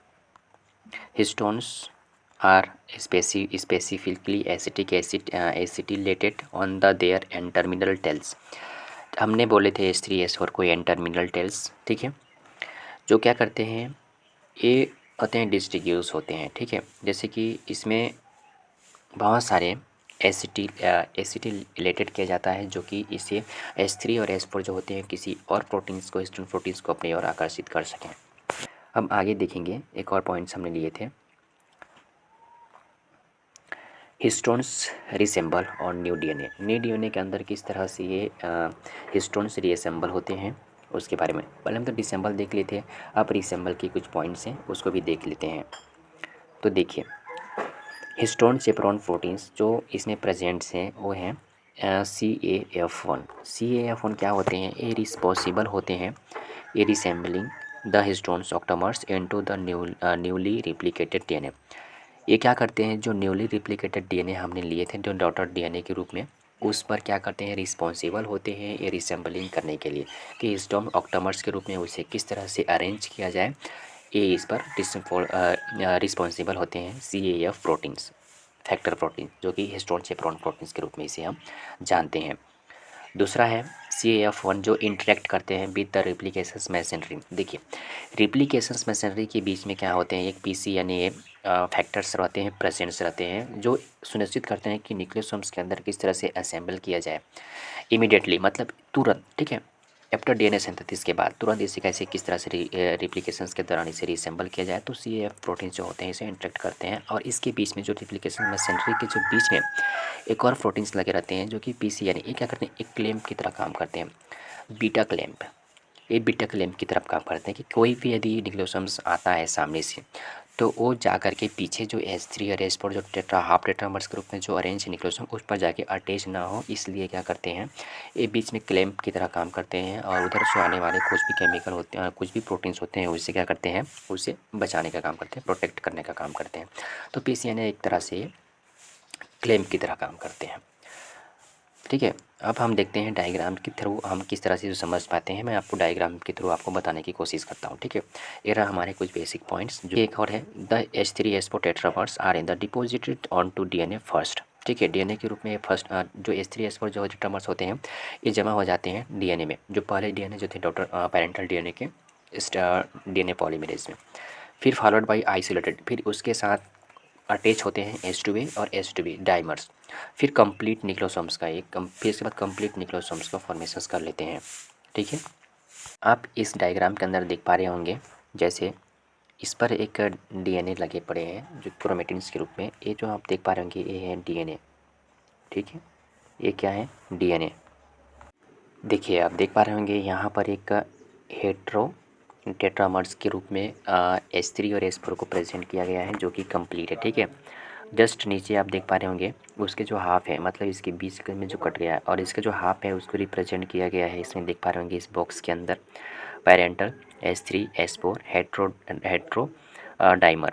histones are specifically acetylated on the their N terminal tails। हमने बोले थे H3 H4 को N टर्मिनल टेल्स। ठीक है, जो क्या करते हैं, ये होते हैं डिस्ट्रीब्यूस होते हैं। ठीक है, जैसे कि इसमें बहुत सारे एसिटिलेटेड किया जाता है, जो कि इसे H3 और H4 जो होते हैं किसी और प्रोटीन्स को, हिस्टोन प्रोटीन्स को अपनी ओर आकर्षित कर सकें। हम आगे देखेंगे, एक और पॉइंट्स हमने लिए थे, हिस्टोन्स रिसेंबल और न्यू डीएनए के अंदर किस तरह से ये हिस्टोन्स रिसेंबल होते हैं उसके बारे में पहले हम तो डिसेंबल देख लेते हैं। अब रिसेंबल के कुछ पॉइंट्स हैं उसको भी देख लेते हैं। तो देखिए, हिस्टोन चेपरॉन प्रोटीन्स जो इसमें प्रेजेंट्स हैं वो हैं CAF1। CAF1 क्या होते हैं, ये रिस्पॉन्सिबल होते हैं ये resembling the histones octamers into the newly replicated DNA. ये क्या करते हैं, जो न्यूली रिप्लिकेटेड डीएनए हमने लिए थे जो डॉटर डीएनए के रूप में, उस पर क्या करते हैं, रिस्पॉन्सिबल होते हैं ये रिसेंबलिंग करने के लिए कि हिस्टोन ऑक्टोमर्स के रूप में उसे किस तरह से अरेंज किया जाए। ये इस पर रिस्पॉन्सिबल होते हैं CAF प्रोटीन्स, फैक्टर प्रोटीन, जो कि हिस्टोन चेपरॉन प्रोटीन्स के रूप में इसे हम जानते हैं। दूसरा है CAF1 जो इंटरेक्ट करते हैं विद द रिप्लिकेशंस मैसेनरी। देखिए, रिप्लिकेशंस मैसेनरी के बीच में क्या होते हैं, एक PCNA फैक्टर्स रहते हैं, प्रेजेंट्स रहते हैं, जो सुनिश्चित करते हैं कि न्यूक्लियोसोम्स के अंदर किस तरह से असेंबल किया जाए इमीडिएटली, मतलब तुरंत। ठीक है, आफ्टर डीएनए सिंथेसिस के बाद तुरंत इसे कैसे किस तरह से रिप्लिकेशंस के दौरान इसे रिसेंबल किया जाए। तो CAF प्रोटीन जो होते हैं इसे इंटरेक्ट करते हैं, और इसके बीच में जो रिप्लिकेशन मैसेनरी के जो बीच में एक और प्रोटीन्स लगे रहते हैं जो कि PCNA, ये क्या करते हैं, एक क्लैंप की तरह काम करते हैं, बीटा क्लैंप। ये बीटा क्लैंप की तरफ काम करते हैं कि कोई भी यदि न्यूक्लियोसोम्स आता है सामने से, तो वो जा करके पीछे जो H3 और H4 जो हाफ टेट्रामर्स के रूप में जो अरेंज न्यूक्लियोसोम उस पर जाके अटैच ना हो, इसलिए क्या करते हैं, ये बीच में क्लैंप की तरह काम करते हैं, और उधर से आने वाले कुछ भी केमिकल होते हैं, कुछ भी प्रोटीन्स होते हैं, उससे क्या करते हैं, उसे बचाने का काम करते हैं, प्रोटेक्ट करने का काम करते हैं। तो PCNA एक तरह से क्लैंप की तरह काम करते हैं। ठीक है, अब हम देखते हैं डायग्राम के थ्रू हम किस तरह से जो समझ पाते हैं। मैं आपको डायग्राम के थ्रू आपको बताने की कोशिश करता हूँ। ठीक है, ये रहा हमारे कुछ बेसिक पॉइंट्स। जो एक और है, the H3 H4 tetramers are in the deposited on to DNA first. ठीक है, डीएनए के रूप में फर्स्ट जो H3 H4 जो टेट्रामर्स होते हैं ये जमा हो जाते हैं डीएनए में, जो पहले डीएनए जो थे डॉटर पेरेंटल डीएनए के इस डीएनए पॉलीमरेज में, फिर फॉलोड बाई आइसोलेटेड, फिर उसके साथ अटैच होते हैं H2A और H2B डाइमर्स, फिर कंप्लीट निक्लोसोम्स का फिर इसके बाद कंप्लीट निक्लोसोम्स का फॉर्मेशंस कर लेते हैं। ठीक है, आप इस डायग्राम के अंदर देख पा रहे होंगे, जैसे इस पर एक डीएनए लगे पड़े हैं जो क्रोमेटिन्स के रूप में, ये जो आप देख पा रहे होंगे ये है डीएनए। ठीक है, ये क्या है, डीएनए। देखिए, आप देख पा रहे होंगे यहाँ पर एक हेट्रो टेट्रामर्स के रूप में H3 और H4 को प्रेजेंट किया गया है जो कि कंप्लीट है। ठीक है, जस्ट नीचे आप देख पा रहे होंगे उसके जो हाफ है, मतलब इसके बीच में जो कट गया है, और इसका जो हाफ है उसको रिप्रेजेंट किया गया है, इसमें देख पा रहे होंगे इस बॉक्स के अंदर parental H3 H4 hetero dimer.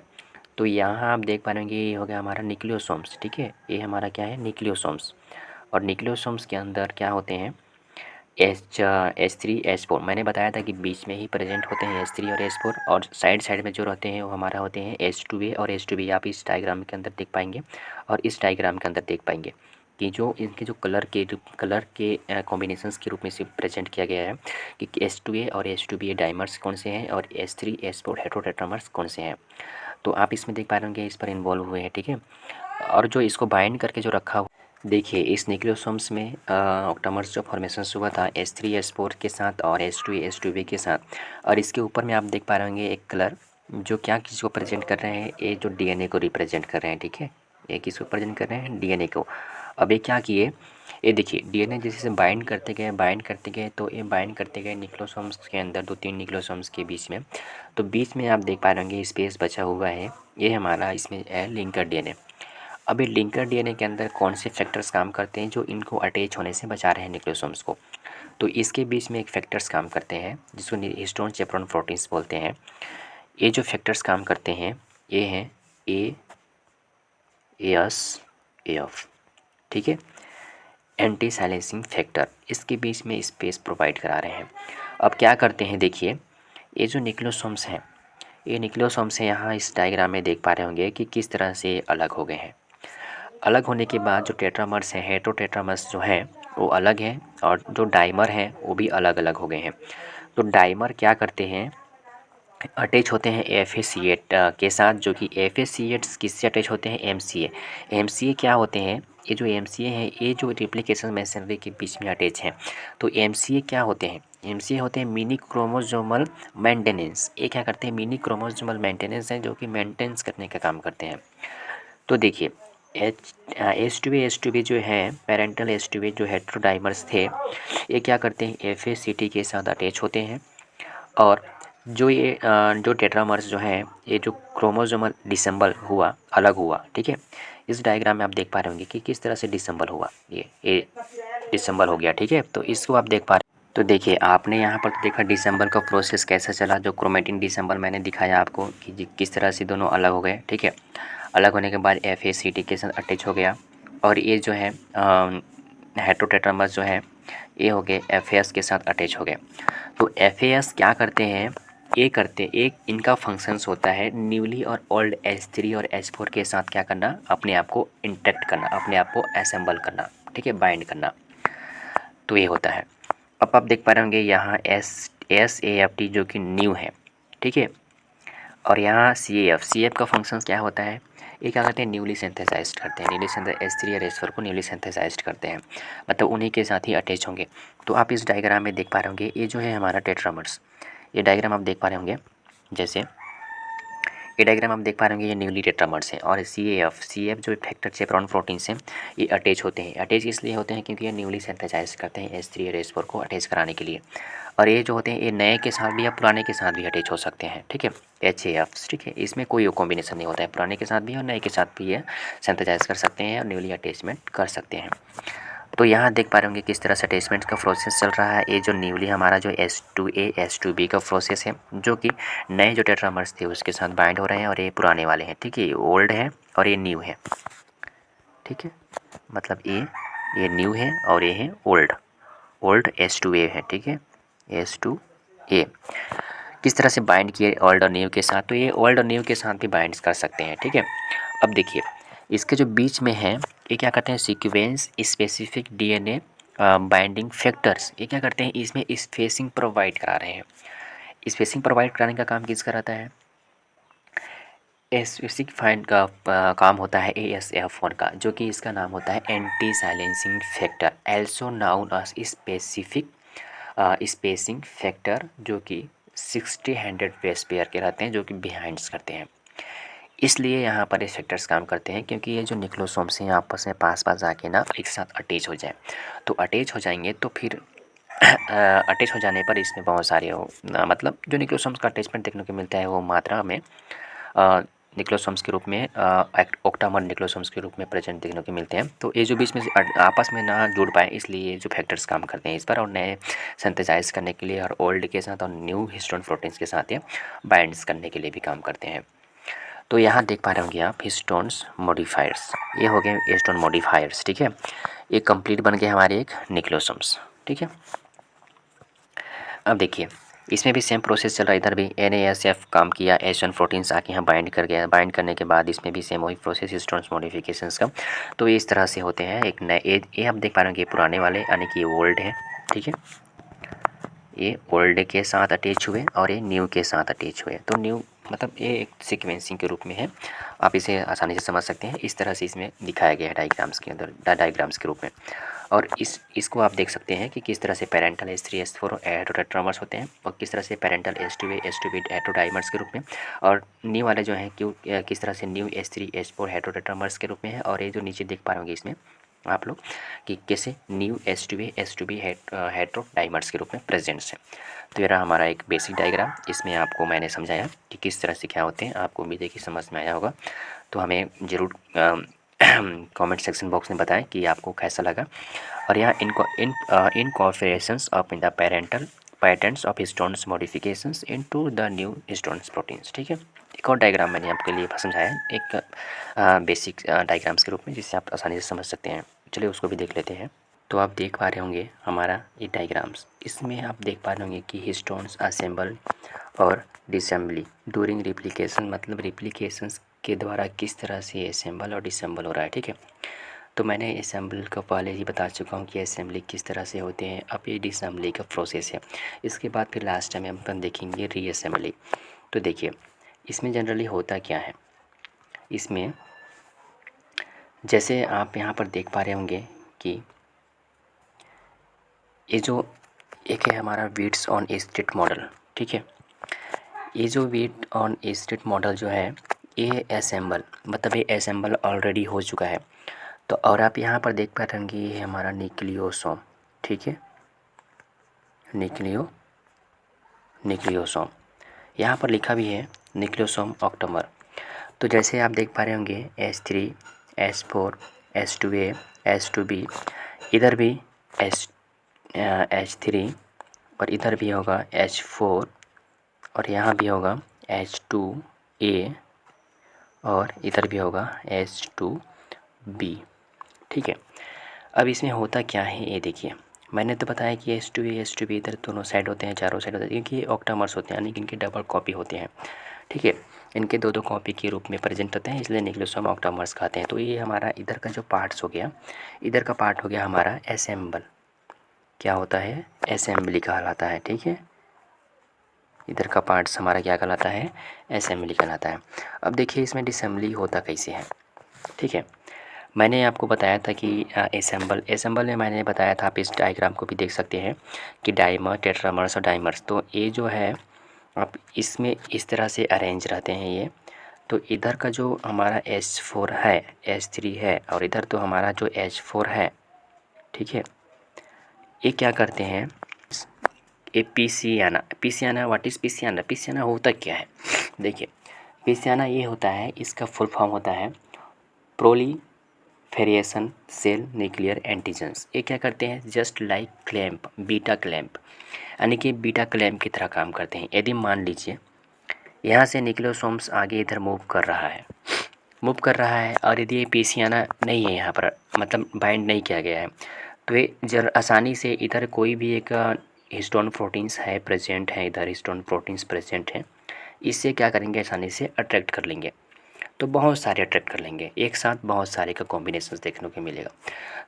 तो यहाँ आप देख पा रहे होंगे ये हो गया हमारा न्यूक्लियोसोम्स। ठीक है, ये हमारा क्या है, न्यूक्लियोसोम्स। और न्यूक्लियोसोम्स के अंदर क्या होते हैं, H3 H4 मैंने बताया था कि बीच में ही प्रेजेंट होते हैं H3 और H4, और साइड साइड में जो रहते हैं वो हमारा होते हैं H2A और H2B। आप इस डायग्राम के अंदर देख पाएंगे और इस डायग्राम के अंदर देख पाएंगे कि जो इनके जो कलर के कॉम्बिनेशंस के रूप में से प्रेजेंट किया गया है कि H2A और H2B डाइमर्स कौन से हैं और H3 H4 हेटेरोटेट्रामर्स कौन से हैं। तो आप इसमें देख पा रहे होंगे इस पर इन्वॉल्व हुए हैं। ठीक है, और जो इसको बाइंड करके जो रखा, देखिए इस न्यूक्लियोसोम्स में ऑक्टामर्स जो फॉर्मेशन हुआ था H3 H4 के साथ और H2A H2B के साथ, और इसके ऊपर में आप देख पा रहे होंगे एक कलर जो क्या किसको प्रेजेंट कर रहे हैं, ये जो डीएनए को रिप्रेजेंट कर रहे हैं। ठीक है, ये किसको प्रेजेंट कर रहे हैं, डीएनए को। अब ये क्या किए, ये देखिए डीएनए जैसे बाइंड करते गए तो ये बाइंड करते गए न्यूक्लियोसोम्स के अंदर, 2-3 न्यूक्लियोसोम्स के बीच में। तो बीच में आप देख पा रहे होंगे स्पेस बचा हुआ है, ये हमारा इसमें है लिंकर डीएनए। अब ये लिंकर डीएनए के अंदर कौन से फैक्टर्स काम करते हैं जो इनको अटैच होने से बचा रहे हैं न्यूक्लियोसोम्स को। तो इसके बीच में एक फैक्टर्स काम करते हैं जिसको हिस्टोन चेपरॉन प्रोटीन्स बोलते हैं। ये जो फैक्टर्स काम करते हैं ये हैं ए एस एफ, ठीक है, एंटी साइलेंसिंग फैक्टर, इसके बीच में स्पेस प्रोवाइड करा रहे हैं। अब क्या करते हैं देखिए, ये जो न्यूक्लियोसोम्स हैं, ये न्यूक्लियोसोम्स हैं, यहाँ इस डायग्राम में देख पा रहे होंगे कि किस तरह से अलग हो गए हैं। अलग होने के बाद जो टेट्रामर्स हैं, हेटेरोटेट्रामर्स जो हैं वो अलग हैं, और जो डाइमर हैं वो भी अलग अलग हो गए हैं। तो डाइमर क्या करते हैं, अटैच होते हैं FeCl के साथ, जो कि FeCl किससे अटैच होते हैं, MCA। MCA क्या होते हैं, ये जो MCA हैं ये जो रिप्लिकेशन मैसनरी के बीच में अटैच हैं। तो MCA क्या होते हैं, MCA होते हैं मिनी क्रोमोसोमल मेंटेनेंस। ये क्या करते हैं, मिनी क्रोमोसोमल मेंटेनेंस है जो कि मेंटेनेंस करने का काम करते हैं। तो देखिए H2A जो है पेरेंटल H2A जो हेट्रोडाइमर्स थे, ये क्या करते हैं FACT के साथ अटैच होते हैं। और जो ये जो टेट्रामर्स जो हैं ये जो क्रोमोसोमल डिसेंबल हुआ, अलग हुआ, ठीक है। इस डायग्राम में आप देख पा रहे होंगे कि किस तरह से डिसेंबल हुआ, ये डिसेंबल हो गया, ठीक है। तो इसको आप देख पा रहे, तो देखिए आपने यहाँ पर तो देखा डिसेंबल का प्रोसेस कैसा चला, जो क्रोमेटिन डिसेंबल मैंने दिखाया आपको कि किस तरह से दोनों अलग हो गए, ठीक है। अलग होने के बाद FACT के साथ अटैच हो गया, और ये जो है हेटेरोटेट्रामर्स जो है ये हो गए FAS के साथ अटैच हो गए। तो FAS क्या करते हैं, एक इनका फंक्शंस होता है न्यूली और ओल्ड H3 और H4 के साथ क्या करना, अपने आप को इंटैक्ट करना, अपने आप को असेंबल करना, ठीक है, बाइंड करना। तो ये होता है। अब आप देख पा रहे होंगे यहाँ SAFT जो कि न्यू है, ठीक है। और यहाँ CAF का फंक्शंस क्या होता है, ये क्या करते हैं, न्यूली सिंथेसाइज्ड करते हैं, न्यूली H3 और H4 को न्यूली सिंथेसाइज्ड करते हैं, मतलब उन्हीं के साथ ही अटैच होंगे। तो आप इस डायग्राम में देख पा रहे होंगे ये जो है हमारा टेट्रामर्स, ये डायग्राम आप देख पा रहे होंगे, जैसे ये डायग्राम आप देख पा रहे होंगे ये न्यूली टेट्रामर्स है। और CAF जो फैक्टर चेपरॉन प्रोटीन्स हैं ये अटैच होते हैं। अटैच इसलिए होते हैं क्योंकि ये न्यूली सिंथेसाइज करते हैं H3 और H4 को अटैच कराने के लिए। और ये जो होते हैं ये नए के साथ भी या पुराने के साथ भी अटैच हो सकते हैं, ठीक है, HAF, ठीक है। इसमें कोई कॉम्बिनेशन नहीं होता है, पुराने के साथ भी और नए के साथ भी ये सिंथेसाइज कर सकते हैं और न्यूली अटैचमेंट कर सकते हैं। तो यहाँ देख पा रहे होंगे किस तरह से अटैचमेंट का प्रोसेस चल रहा है। ये जो न्यूली हमारा जो H2A H2B का प्रोसेस है, जो कि नए जो टेट्रामर्स थे उसके साथ बाइंड हो रहे हैं, और ये पुराने वाले हैं, ठीक है, ये ओल्ड है और ये न्यू है, ठीक है। मतलब ये न्यू है और ये है ओल्ड H2A है, ठीक है, H2A। किस तरह से बाइंड किए ओल्ड और न्यू के साथ, तो ये ओल्ड और न्यू के साथ भी बाइंड कर सकते हैं, ठीक है। अब देखिए इसके जो बीच में है ये क्या करते हैं, sequence specific DNA binding factors, ये क्या करते हैं, इसमें स्पेसिंग प्रोवाइड करा रहे हैं। स्पेसिंग प्रोवाइड कराने का काम किसका रहता है, स्पेसिफिक फाइंड का काम होता है ASF1 का, जो कि इसका नाम होता है anti silencing factor, also known as specific spacing factor, जो कि 60-100 बेस पेयर के रहते हैं, जो कि बिहाइंड्स करते हैं। इसलिए यहाँ पर ये फैक्टर्स काम करते हैं क्योंकि ये जो न्यूक्लियोसोम्स हैं आपस में पास आके ना एक साथ अटैच हो जाए। तो अटैच हो जाएंगे तो फिर अटैच हो जाने पर इसमें बहुत सारे मतलब जो न्यूक्लियोसोम्स का अटैचमेंट देखने को मिलता है वो मात्रा में न्यूक्लियोसोम्स के रूप में ऑक्टामर न्यूक्लियोसोम्स के रूप में प्रेजेंट देखने को मिलते हैं। तो ये जो बीच में आपस में ना जुड़ पाए, इसलिए ये जो फैक्टर्स काम करते हैं इस पर, और नए सिंथेसाइज करने के लिए और ओल्ड के साथ और न्यू हिस्टोन प्रोटीन्स के साथ ये बाइंड्स करने के लिए भी काम करते हैं। तो यहाँ देख पा रहे होंगे आप हिस्टोन्स मॉडिफायर्स, ये हो गए हिस्टोन मॉडिफायर्स, ठीक है। ये कंप्लीट बन गए हमारे एक न्यूक्लियोसोम्स, ठीक है। अब देखिए इसमें भी सेम प्रोसेस चल रहा है, इधर भी NASF काम किया, H1 प्रोटीन्स आके यहाँ बाइंड कर गया, बाइंड करने के बाद इसमें भी सेम वही प्रोसेस हिस्टोन्स मॉडिफिकेशंस का। तो ये इस तरह से होते हैं। एक नए ये आप देख पा रहे होंगे पुराने वाले यानी कि ये ओल्ड है, ठीक है, ये ओल्ड के साथ अटैच हुए और ये न्यू के साथ अटैच हुए। तो न्यू मतलब ये एक सीक्वेंसिंग के रूप में है, आप इसे आसानी से समझ सकते हैं। इस तरह से इसमें दिखाया गया है डायग्राम्स के अंदर, डायग्राम्स के रूप में। और इसको आप देख सकते हैं कि किस तरह से पेरेंटल H3 H4 हेटेरोटेट्रामर्स होते हैं, और किस तरह से पेरेंटल H2A H2B हेटेरोडाइमर्स के रूप में, और न्यू वाले जो हैं किस तरह से न्यू H3 H4 हेटेरोटेट्रामर्स के रूप में है। और ये जो नीचे देख पा रहे होंगे इसमें आप लोग कि कैसे न्यू H2A H2B हेटेरोडाइमर्स के रूप में प्रेजेंट्स है। तो ये रहा हमारा एक बेसिक डायग्राम, इसमें आपको मैंने समझाया कि किस तरह से क्या होते हैं, आपको उम्मीद है कि समझ में आया होगा। तो हमें ज़रूर कमेंट सेक्शन बॉक्स में बताएं कि आपको कैसा लगा। और यहाँ incorporations of in the parental patterns of histones modifications into the new histones proteins. ठीक है, एक और डायग्राम मैंने आपके लिए समझाया है, एक बेसिक डायग्राम्स के रूप में, जिससे आप आसानी से समझ सकते हैं। चलिए उसको भी देख लेते हैं। तो आप देख पा रहे होंगे हमारा ये डायग्राम्स, इसमें आप देख पा रहे होंगे कि हिस्टोन्स असेंबल और डिसेंबली ड्यूरिंग रिप्लिकेशन, मतलब रिप्लिकेशंस के द्वारा किस तरह से असेंबल और डिसेंबल हो रहा है। ठीक है, तो मैंने असेंबल का पहले ही बता चुका हूँ कि असेंबली किस तरह से होते हैं। अब ये डिसेंबली का प्रोसेस है। इसके बाद फिर लास्ट टाइम अपन देखेंगे रीअसेंबली। तो देखिए इसमें जनरली होता क्या है, इसमें जैसे आप यहाँ पर देख पा रहे होंगे कि ये जो एक है हमारा वेट्स ऑन स्टेट मॉडल। ठीक है, ये जो वेट ऑन स्टेट मॉडल जो है ये असेंबल, मतलब ये असेंबल ऑलरेडी हो चुका है। तो और आप यहाँ पर देख पा रहे होंगे ये है हमारा न्यूक्लियोसोम। ठीक है, न्यूक्लियोसोम यहाँ पर लिखा भी है न्यूक्लियोसोम ऑक्टोमर। तो जैसे आप देख पा रहे होंगे H3 H4 H2A H2B, इधर भी H3 और इधर भी होगा H4 और यहाँ भी होगा H2A और इधर भी होगा H2B। ठीक है, अब इसमें होता क्या है ये देखिए, मैंने तो बताया कि H2A H2B इधर दोनों साइड होते हैं, चारों साइड होते हैं, क्योंकि ये ऑक्टामर्स होते हैं, यानी कि इनके डबल कॉपी होते हैं। ठीक है, इनके दो दो कॉपी के रूप में प्रेजेंट होते हैं, इसलिए न्यूक्लियोसोम ऑक्टामर्स कहते हैं। तो ये हमारा इधर का जो पार्ट्स हो गया, इधर का पार्ट हो गया हमारा असेंबल। क्या होता है, असेंबली कहलाता है। ठीक है, इधर का पार्ट्स हमारा क्या कहलाता है, असेंबली कहलाता है। अब देखिए इसमें डिसेंबली होता कैसे है। ठीक है, मैंने आपको बताया था कि असेंबल में मैंने बताया था, आप इस डायग्राम को भी देख सकते हैं कि डाइमर टेट्रामर्स और डाइमर्स, तो ये जो है आप इसमें इस तरह से अरेंज रहते हैं ये। तो इधर का जो हमारा H4 है, H3 है, और इधर तो हमारा जो H4 है, ठीक है, ये क्या करते हैं, ये पीसियाना व्हाट इज़ पीसियाना होता क्या है। देखिए पीसियाना ये होता है, इसका फुल फॉर्म होता है प्रोलीफेरेशन सेल न्यूक्लियर एंटीजेंस। ये क्या करते हैं, just like clamp, beta clamp, यानी कि बीटा क्लैंप की तरह काम करते हैं। यदि मान लीजिए यहाँ से न्यूक्लियोसोम्स आगे इधर मूव कर रहा है और यदि ये पीसियाना नहीं है यहाँ पर, मतलब बाइंड नहीं किया गया है, तो ये आसानी से इधर कोई भी एक हिस्टोन प्रोटीन्स है प्रेजेंट है, इधर हिस्टोन प्रोटीन्स प्रेजेंट हैं, इससे क्या करेंगे, आसानी से अट्रैक्ट कर लेंगे। तो बहुत सारे अट्रैक्ट कर लेंगे, एक साथ बहुत सारे का कॉम्बिनेशन देखने को मिलेगा।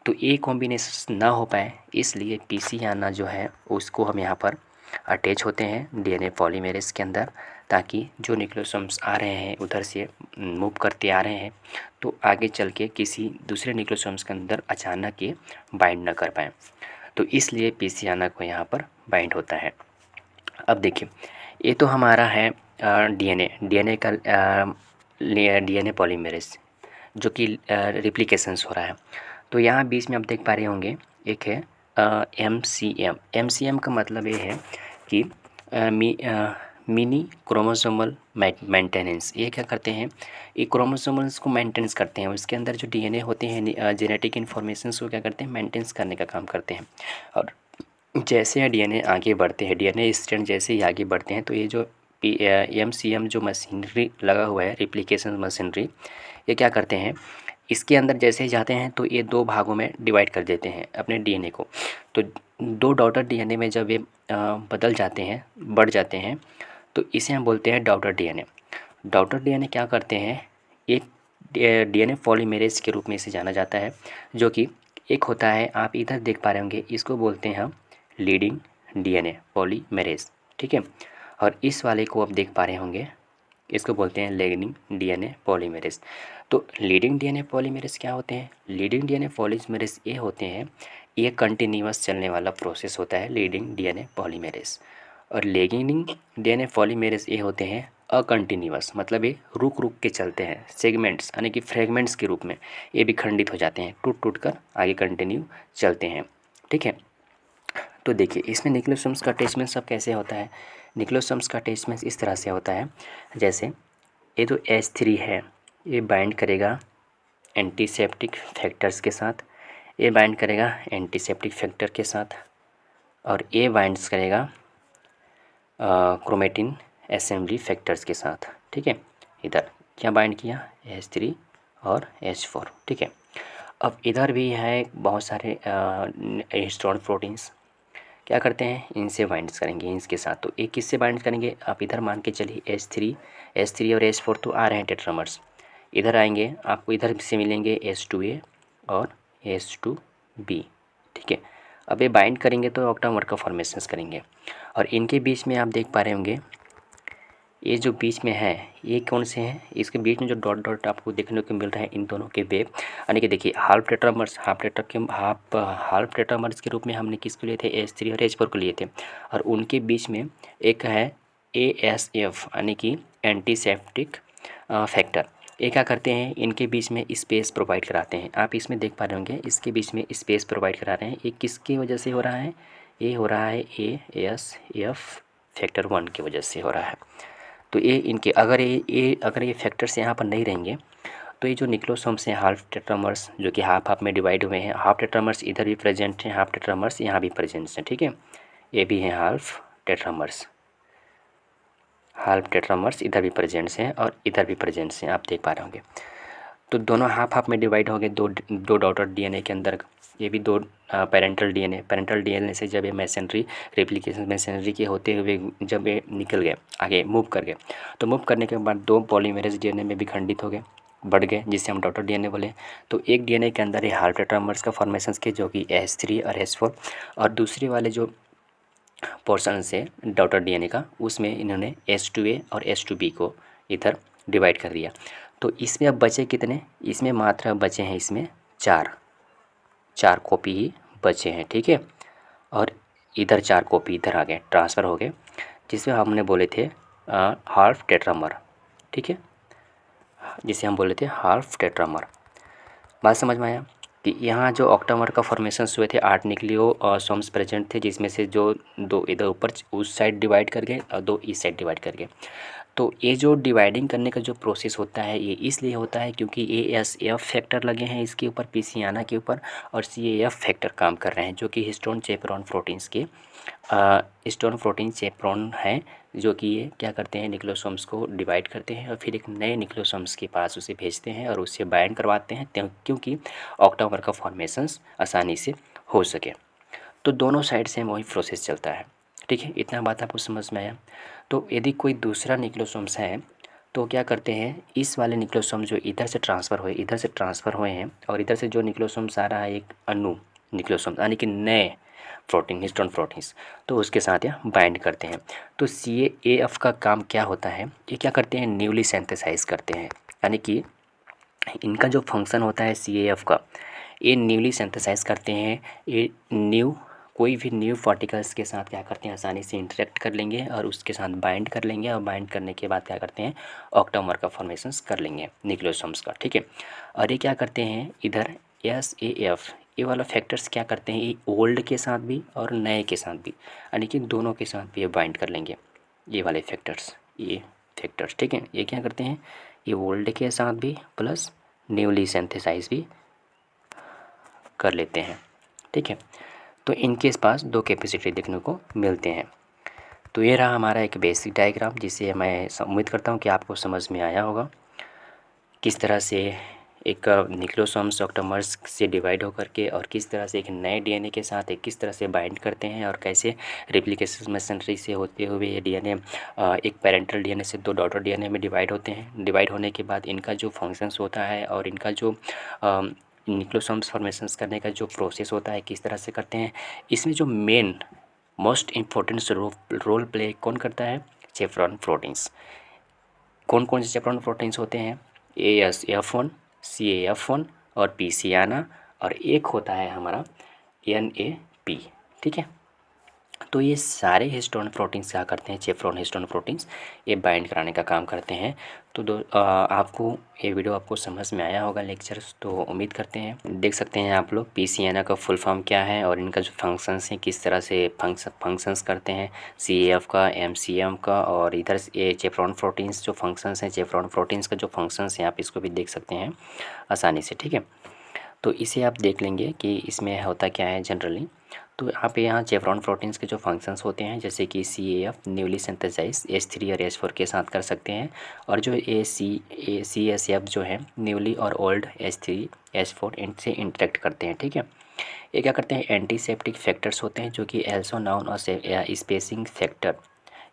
तो ये कॉम्बिनेशन ना हो पाए, इसलिए पीसियाना जो है उसको हम यहाँ पर अटैच होते हैं डीएनए पॉलीमेरेज के अंदर, ताकि जो न्यूक्लियोसोम्स आ रहे हैं उधर से मूव करते आ रहे हैं, तो आगे चल के किसी दूसरे न्यूक्लियोसोम्स के अंदर अचानक ये बाइंड न कर पाएँ। तो इसलिए पीसियाना को यहाँ पर बाइंड होता है। अब देखिए ये तो हमारा है डीएनए का डीएनए पॉलीमेरेज जो कि रिप्लिकेशंस हो रहा है। तो यहाँ बीच में आप देख पा रहे होंगे एक है एमसीएम का मतलब ये है कि मिनी क्रोमोसोमल मेंटेनेंस। ये क्या करते हैं, ये क्रोमोसोमल्स को मेंटेनेंस करते हैं, उसके अंदर जो डीएनए होते हैं जेनेटिक इन्फॉर्मेशंस को क्या करते हैं, मेंटेनेंस करने का काम करते हैं। और जैसे डीएनए आगे बढ़ते हैं, डीएनए स्ट्रैंड जैसे ही आगे बढ़ते हैं, तो ये जो एमसीएम जो मशीनरी लगा हुआ है, रिप्लिकेशन मशीनरी, ये क्या करते हैं, इसके अंदर जैसे ही जाते हैं तो ये दो भागों में डिवाइड कर देते हैं अपने डीएनए को। तो दो डॉटर डीएनए में जब ये बदल जाते हैं, बढ़ जाते हैं, तो इसे हम बोलते हैं डॉटर डीएनए। डॉटर डीएनए क्या करते हैं, एक डीएनए पॉलीमेरेज के रूप में इसे जाना जाता है, जो कि एक होता है, आप इधर देख पा रहे होंगे, इसको बोलते हैं हम लीडिंग डीएनए पॉलीमेरेज। ठीक है, और इस वाले को आप देख पा रहे होंगे, इसको बोलते हैं लैगिंग डीएनए पॉलीमेरेज। तो लीडिंग डीएनए पॉलीमेरेज क्या होते हैं, लीडिंग डीएनए पॉलीमेरेज ये होते हैं, ये कंटिन्यूअस चलने वाला प्रोसेस होता है लीडिंग डीएनए पॉलीमेरेज। और लैगिंग डीएनए पॉलीमेरेज ये होते हैं अकंटिन्यूअस, मतलब ये रुक रुक के चलते हैं, सेगमेंट्स यानी कि फ्रेगमेंट्स के रूप में ये भी खंडित हो जाते हैं, टूट टूट कर आगे कंटिन्यू चलते हैं। ठीक है, तो देखिए इसमें न्यूक्लियोसोम्स का अटैचमेंट सब कैसे होता है, न्यूक्लियोसोम्स का अटैचमेंट इस तरह से होता है, जैसे ये जो H3 है ये बाइंड करेगा एंटीसेप्टिक फैक्टर्स के साथ, ए बाइंड करेगा एंटीसेप्टिक फैक्टर के साथ, और ए बाइंड्स करेगा क्रोमेटिन असेंबली फैक्टर्स के साथ। ठीक है, इधर क्या बाइंड किया, H3 और H4। ठीक है, अब इधर भी है बहुत सारे हिस्टोन प्रोटीन्स, क्या करते हैं, इनसे बाइंड्स करेंगे इनके साथ। तो एक किससे बाइंड करेंगे, आप इधर मान के चलिए H3 और H4 तो आ रहे हैं टेट्रामर्स, इधर आएंगे आपको इधर से मिलेंगे H2A और H2B। ठीक है, अब ये बाइंड करेंगे तो ऑक्टामर का फॉर्मेशंस करेंगे, और इनके बीच में आप देख पा रहे होंगे ये जो बीच में है ये कौन से हैं, इसके बीच में जो डॉट डॉट आपको देखने को मिल रहा है इन दोनों के वेव, यानी कि देखिए हाफ टेट्रामर्स के रूप में हमने किसको लिए थे, H3 और H4 को लिए थे, और उनके बीच में एक है ASF यानी कि एंटीसेप्टिक फैक्टर। ये क्या करते हैं, इनके बीच में स्पेस प्रोवाइड कराते हैं। आप इसमें देख पा रहे होंगे इसके बीच में स्पेस प्रोवाइड करा रहे हैं, ये किसकी वजह से हो रहा है, ये हो रहा है ASF फैक्टर 1 की वजह से हो रहा है। तो ये इनके अगर ये फैक्टर्स यहाँ पर नहीं रहेंगे तो ये जो निक्लोसोम्स हैं हाफ टेट्रामर्स जो कि हाफ हाफ में डिवाइड हुए हैं, हाफ टेट्रामर्स इधर भी प्रेजेंट हैं, हाफ टेट्रामर्स यहाँ भी प्रेजेंट हैं। ठीक है, ये भी हैं हाफ टेट्रामर्स इधर भी प्रेजेंट्स हैं और इधर भी प्रेजेंट्स हैं, आप देख पा रहे होंगे। तो दोनों हाफ हाफ में डिवाइड हो गए दो डॉटर डीएनए के अंदर, ये भी दो पेरेंटल डीएनए से जब ये मैसेंट्री रेप्लिकेशन मैसेंट्री के होते हुए जब ये निकल गए आगे मूव कर गए, तो मूव करने के बाद दो पॉलीमेरेज डीएनए में विखंडित हो गए, बढ़ गए, जिससे हम डॉटर डीएनए बोले। तो एक डीएनए के अंदर ये हाफ टेट्रामर्स का फॉर्मेशन के जो कि H3 और H4, और दूसरे वाले जो पोर्शन से डॉटर डीएनए का उसमें इन्होंने H2A और H2B को इधर डिवाइड कर दिया। तो इसमें अब बचे कितने, इसमें मात्र बचे हैं इसमें चार कॉपी ही बचे हैं। ठीक है, और इधर 4 कॉपी इधर आ गए, ट्रांसफ़र हो गए, जिसमें हमने बोले थे हाफ टेट्रामर। ठीक है, जिसे हम बोले थे हाफ टेट्रामर। बात समझ में आया कि यहाँ जो ऑक्टामर का फॉर्मेशन हुए थे 8 न्यूक्लियो सोम्स प्रेजेंट थे, जिसमें से जो 2 इधर ऊपर उस साइड डिवाइड कर गए और 2 इस साइड डिवाइड कर गए। तो ये जो डिवाइडिंग करने का जो प्रोसेस होता है ये इसलिए होता है क्योंकि ASF फैक्टर लगे हैं इसके ऊपर, पीसियाना के ऊपर, और CAF फैक्टर काम कर रहे हैं जो कि हिस्टोन चेपरॉन प्रोटीन्स के हिस्टोन प्रोटीन चेपरॉन हैं, जो कि ये क्या करते हैं, निक्लोसोम्स को डिवाइड करते हैं और फिर एक नए निक्लोसोम्स के पास उसे भेजते हैं और उससे बाइंड करवाते हैं क्योंकि ऑक्टामर का फॉर्मेशंस आसानी से हो सके। तो दोनों साइड से वही प्रोसेस चलता है। ठीक है, इतना बात आपको समझ में आया। तो यदि कोई दूसरा निक्लोसोम्स है तो क्या करते हैं, इस वाले निक्लोसोम जो इधर से ट्रांसफ़र हुए हैं और इधर से जो निक्लोसोम्स आ रहा है एक अणु निक्लोसोम यानी कि नए प्रोटीन हिस्टोन प्रोटीन्स, तो उसके साथ यह बाइंड करते हैं। तो CAF का काम क्या होता है, ये क्या करते हैं, न्यूली सिंथेसाइज करते हैं, यानी कि इनका जो फंक्शन होता है CAF का, ये न्यूली सिंथेसाइज करते हैं, ये कोई भी न्यू पार्टिकल्स के साथ क्या करते हैं, आसानी से इंटरेक्ट कर लेंगे और उसके साथ बाइंड कर लेंगे, और बाइंड करने के बाद क्या करते हैं, ऑक्टामर का फॉर्मेशंस कर लेंगे निक्लोसोम्स का। ठीक है, और ये क्या करते हैं इधर SAF ये वाला फैक्टर्स क्या करते हैं, ये ओल्ड के साथ भी और नए के साथ भी, यानी कि दोनों के साथ भी ये बाइंड कर लेंगे, ये वाले फैक्टर्स। ठीक है, ये क्या करते हैं, ये ओल्ड के साथ भी प्लस न्यूली सिंथेसाइज भी कर लेते हैं। ठीक है, तो इनके पास 2 कैपेसिटी देखने को मिलते हैं। तो ये रहा हमारा एक बेसिक डायग्राम, जिसे मैं उम्मीद करता हूँ कि आपको समझ में आया होगा किस तरह से एक निक्लोसोम्स ऑक्टामर्स से डिवाइड होकर के और किस तरह से एक नए डीएनए के साथ एक किस तरह से बाइंड करते हैं और कैसे रेप्लिकेशन मैसेंट्री से होते हुए ये डीएनए एक पेरेंटल डीएनए से 2 डॉटर डीएनए में डिवाइड होते हैं। डिवाइड होने के बाद इनका जो फंक्शंस होता है और इनका जो निक्लोसोम्स फॉर्मेशंस करने का जो प्रोसेस होता है किस तरह से करते हैं, इसमें जो main most important role play कौन करता है, चेफ्रॉन प्रोटीन्स। कौन कौन से चेफ्रॉन प्रोटीन्स होते हैं, ASF1, CAF1 और पीसियाना, और एक होता है हमारा NAP। ठीक है, तो ये सारे हिस्टोन प्रोटीन्स क्या करते हैं, चेफ्रॉन हिस्टोन प्रोटीन्स ये बाइंड कराने का काम करते हैं। तो आपको ये वीडियो आपको समझ में आया होगा लेक्चर्स, तो उम्मीद करते हैं। देख सकते हैं आप लोग पीसीएनए का फुल फॉर्म क्या है और इनका जो फंक्शंस हैं किस तरह से फंक्शंस करते हैं, सीएएफ का, एमसीएम का, और इधर ये चेफ्रॉन प्रोटीन्स जो फंक्शंस हैं, चेफ्रॉन प्रोटीन्स का जो फंक्शंस हैं आप इसको भी देख सकते हैं आसानी से, ठीक है। तो इसे आप देख लेंगे कि इसमें होता क्या है जनरली। तो आप यहाँ चेफ्रॉन प्रोटीन्स के जो फंक्शंस होते हैं जैसे कि CAF न्यूली सिंथेसाइज H3 और H4 के साथ कर सकते हैं, और जो CSF जो है न्यूली और ओल्ड H3 H4 इनसे इंटरेक्ट करते हैं, ठीक है। ये क्या करते हैं, एंटीसेप्टिक फैक्टर्स होते हैं जो कि एल्सो नाउन और स्पेसिंग फैक्टर,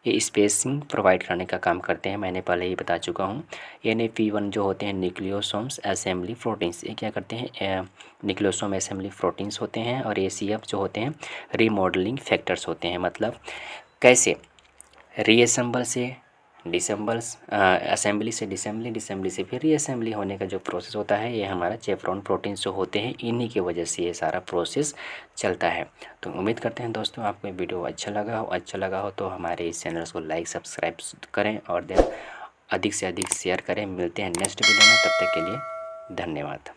ये स्पेसिंग प्रोवाइड करने का काम करते हैं, मैंने पहले ही बता चुका हूँ। NAP1 जो होते हैं न्यूक्लियोसोम्स असेंबली प्रोटीन्स, ये क्या करते हैं, न्यूक्लियोसोम असेंबली प्रोटीन्स होते हैं। और ACF जो होते हैं रीमॉडलिंग फैक्टर्स होते हैं। मतलब कैसे, रीअसेंबल से डिसम्बल्स, असेंबली से डिसम्बली, डिसम्बली से फिर रीअसेंबली होने का जो प्रोसेस होता है ये हमारा चेफ्रॉन प्रोटीन्स जो होते हैं इन्हीं की वजह से ये सारा प्रोसेस चलता है। तो उम्मीद करते हैं दोस्तों आपको ये वीडियो अच्छा लगा हो तो हमारे इस चैनल को लाइक सब्सक्राइब करें और देन अधिक से अधिक शेयर करें। मिलते हैं नेक्स्ट वीडियो में, तब तक के लिए धन्यवाद।